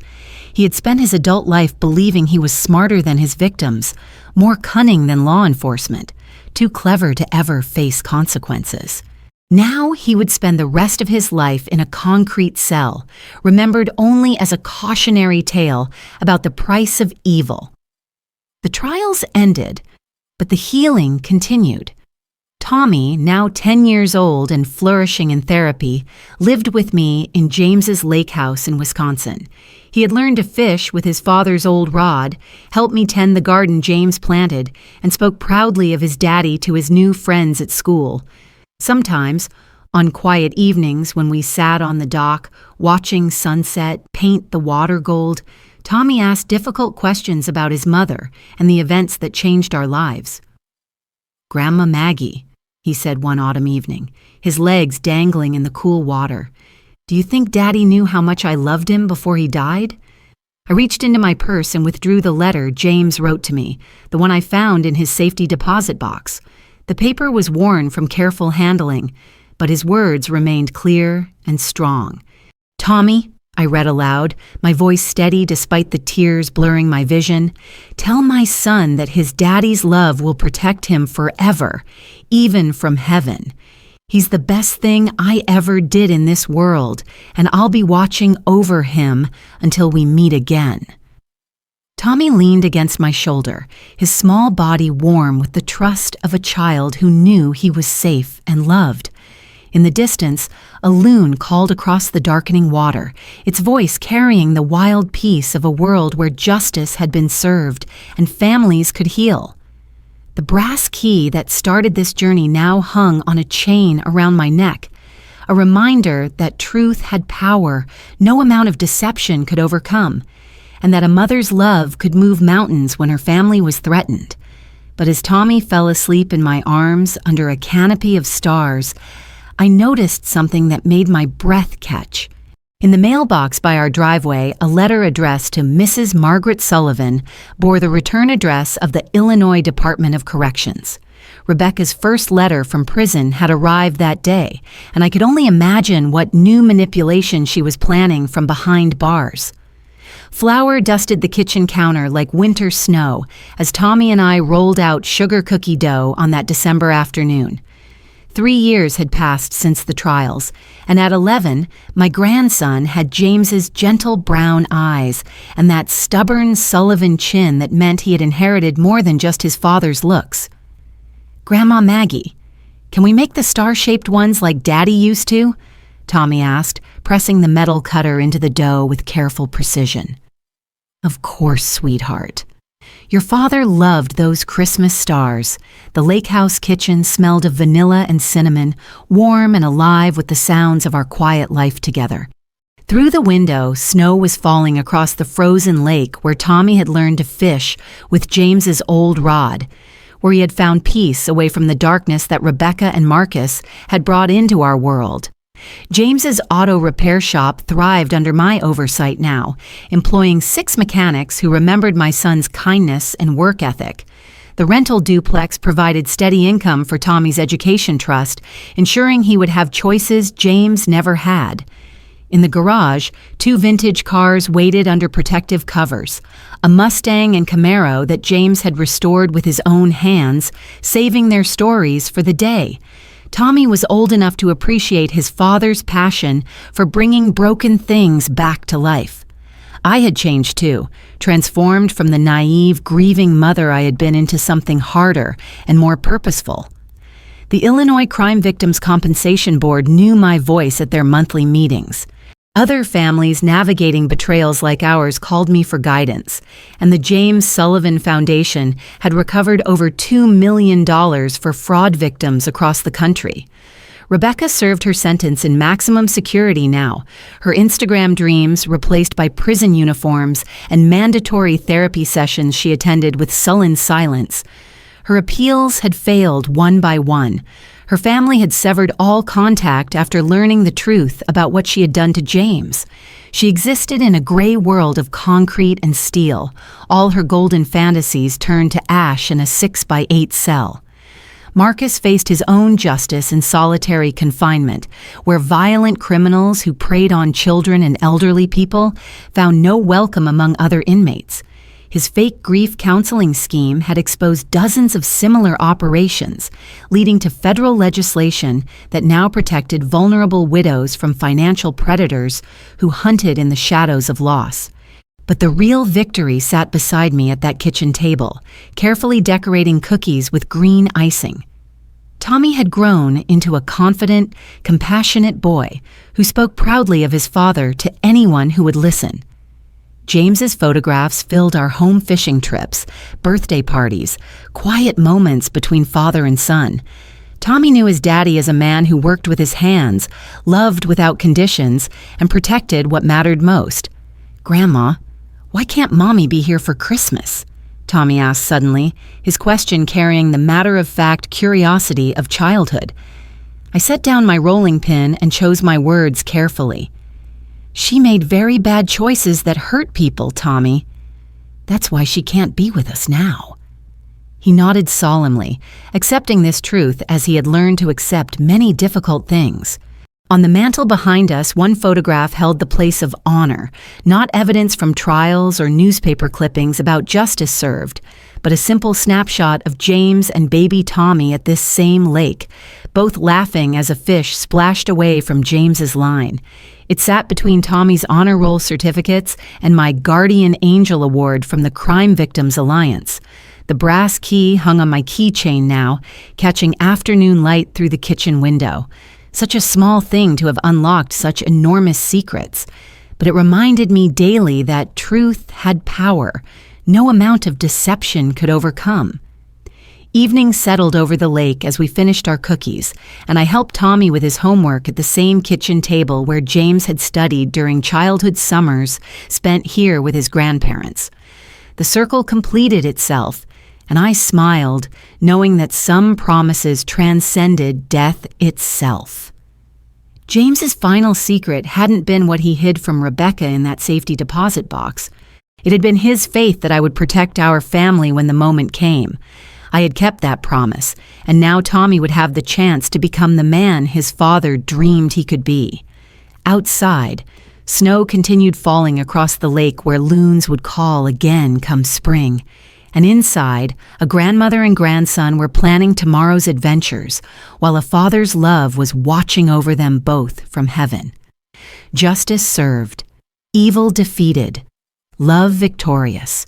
He had spent his adult life believing he was smarter than his victims, more cunning than law enforcement, too clever to ever face consequences. Now he would spend the rest of his life in a concrete cell, remembered only as a cautionary tale about the price of evil. The trials ended, but the healing continued. Tommy, now 10 years old and flourishing in therapy, lived with me in James's lake house in Wisconsin. He had learned to fish with his father's old rod, helped me tend the garden James planted, and spoke proudly of his daddy to his new friends at school. Sometimes, on quiet evenings when we sat on the dock, watching sunset paint the water gold, Tommy asked difficult questions about his mother and the events that changed our lives. "Grandma Maggie," he said one autumn evening, his legs dangling in the cool water. "Do you think Daddy knew how much I loved him before he died?" I reached into my purse and withdrew the letter James wrote to me, the one I found in his safety deposit box. The paper was worn from careful handling, but his words remained clear and strong. "Tommy," I read aloud, my voice steady despite the tears blurring my vision, "tell my son that his daddy's love will protect him forever, even from heaven. He's the best thing I ever did in this world, and I'll be watching over him until we meet again." Tommy leaned against my shoulder, his small body warm with the trust of a child who knew he was safe and loved. In the distance, a loon called across the darkening water, its voice carrying the wild peace of a world where justice had been served and families could heal. The brass key that started this journey now hung on a chain around my neck, a reminder that truth had power no amount of deception could overcome, and that a mother's love could move mountains when her family was threatened. But as Tommy fell asleep in my arms under a canopy of stars, I noticed something that made my breath catch. In the mailbox by our driveway, a letter addressed to Mrs. Margaret Sullivan bore the return address of the Illinois Department of Corrections. Rebecca's first letter from prison had arrived that day, and I could only imagine what new manipulation she was planning from behind bars. Flour dusted the kitchen counter like winter snow as Tommy and I rolled out sugar cookie dough on that December afternoon. 3 years had passed since the trials, and at 11, my grandson had James's gentle brown eyes and that stubborn Sullivan chin that meant he had inherited more than just his father's looks. "Grandma Maggie, can we make the star-shaped ones like Daddy used to?" Tommy asked, pressing the metal cutter into the dough with careful precision. "Of course, sweetheart. Your father loved those Christmas stars. The lake house kitchen smelled of vanilla and cinnamon, warm and alive with the sounds of our quiet life together. Through the window, snow was falling across the frozen lake where Tommy had learned to fish with James's old rod, where he had found peace away from the darkness that Rebecca and Marcus had brought into our world. James's auto repair shop thrived under my oversight now, employing 6 mechanics who remembered my son's kindness and work ethic. The rental duplex provided steady income for Tommy's education trust, ensuring he would have choices James never had. In the garage, 2 vintage cars waited under protective covers, a Mustang and Camaro that James had restored with his own hands, saving their stories for the day. Tommy was old enough to appreciate his father's passion for bringing broken things back to life. I had changed too, transformed from the naive, grieving mother I had been into something harder and more purposeful. The Illinois Crime Victims Compensation Board knew my voice at their monthly meetings. Other families navigating betrayals like ours called me for guidance, and the James Sullivan Foundation had recovered over $2 million for fraud victims across the country. Rebecca served her sentence in maximum security now, her Instagram dreams replaced by prison uniforms and mandatory therapy sessions she attended with sullen silence. Her appeals had failed one by one. Her family had severed all contact after learning the truth about what she had done to James. She existed in a gray world of concrete and steel, all her golden fantasies turned to ash in a 6x8 cell. Marcus faced his own justice in solitary confinement, where violent criminals who preyed on children and elderly people found no welcome among other inmates. His fake grief counseling scheme had exposed dozens of similar operations, leading to federal legislation that now protected vulnerable widows from financial predators who hunted in the shadows of loss. But the real victory sat beside me at that kitchen table, carefully decorating cookies with green icing. Tommy had grown into a confident, compassionate boy who spoke proudly of his father to anyone who would listen. James's photographs filled our home fishing trips, birthday parties, quiet moments between father and son. Tommy knew his daddy as a man who worked with his hands, loved without conditions, and protected what mattered most. "Grandma, why can't Mommy be here for Christmas?" Tommy asked suddenly, his question carrying the matter-of-fact curiosity of childhood. I set down my rolling pin and chose my words carefully. "She made very bad choices that hurt people, Tommy. That's why she can't be with us now." He nodded solemnly, accepting this truth as he had learned to accept many difficult things. On the mantel behind us, one photograph held the place of honor, not evidence from trials or newspaper clippings about justice served, but a simple snapshot of James and baby Tommy at this same lake, both laughing as a fish splashed away from James's line. It sat between Tommy's honor roll certificates and my Guardian Angel Award from the Crime Victims Alliance. The brass key hung on my keychain now, catching afternoon light through the kitchen window. Such a small thing to have unlocked such enormous secrets. But it reminded me daily that truth had power no amount of deception could overcome. Evening settled over the lake as we finished our cookies, and I helped Tommy with his homework at the same kitchen table where James had studied during childhood summers spent here with his grandparents. The circle completed itself, and I smiled, knowing that some promises transcended death itself. James's final secret hadn't been what he hid from Rebecca in that safety deposit box. It had been his faith that I would protect our family when the moment came. I had kept that promise, and now Tommy would have the chance to become the man his father dreamed he could be. Outside, snow continued falling across the lake where loons would call again come spring. And inside, a grandmother and grandson were planning tomorrow's adventures, while a father's love was watching over them both from heaven. Justice served, evil defeated, love victorious.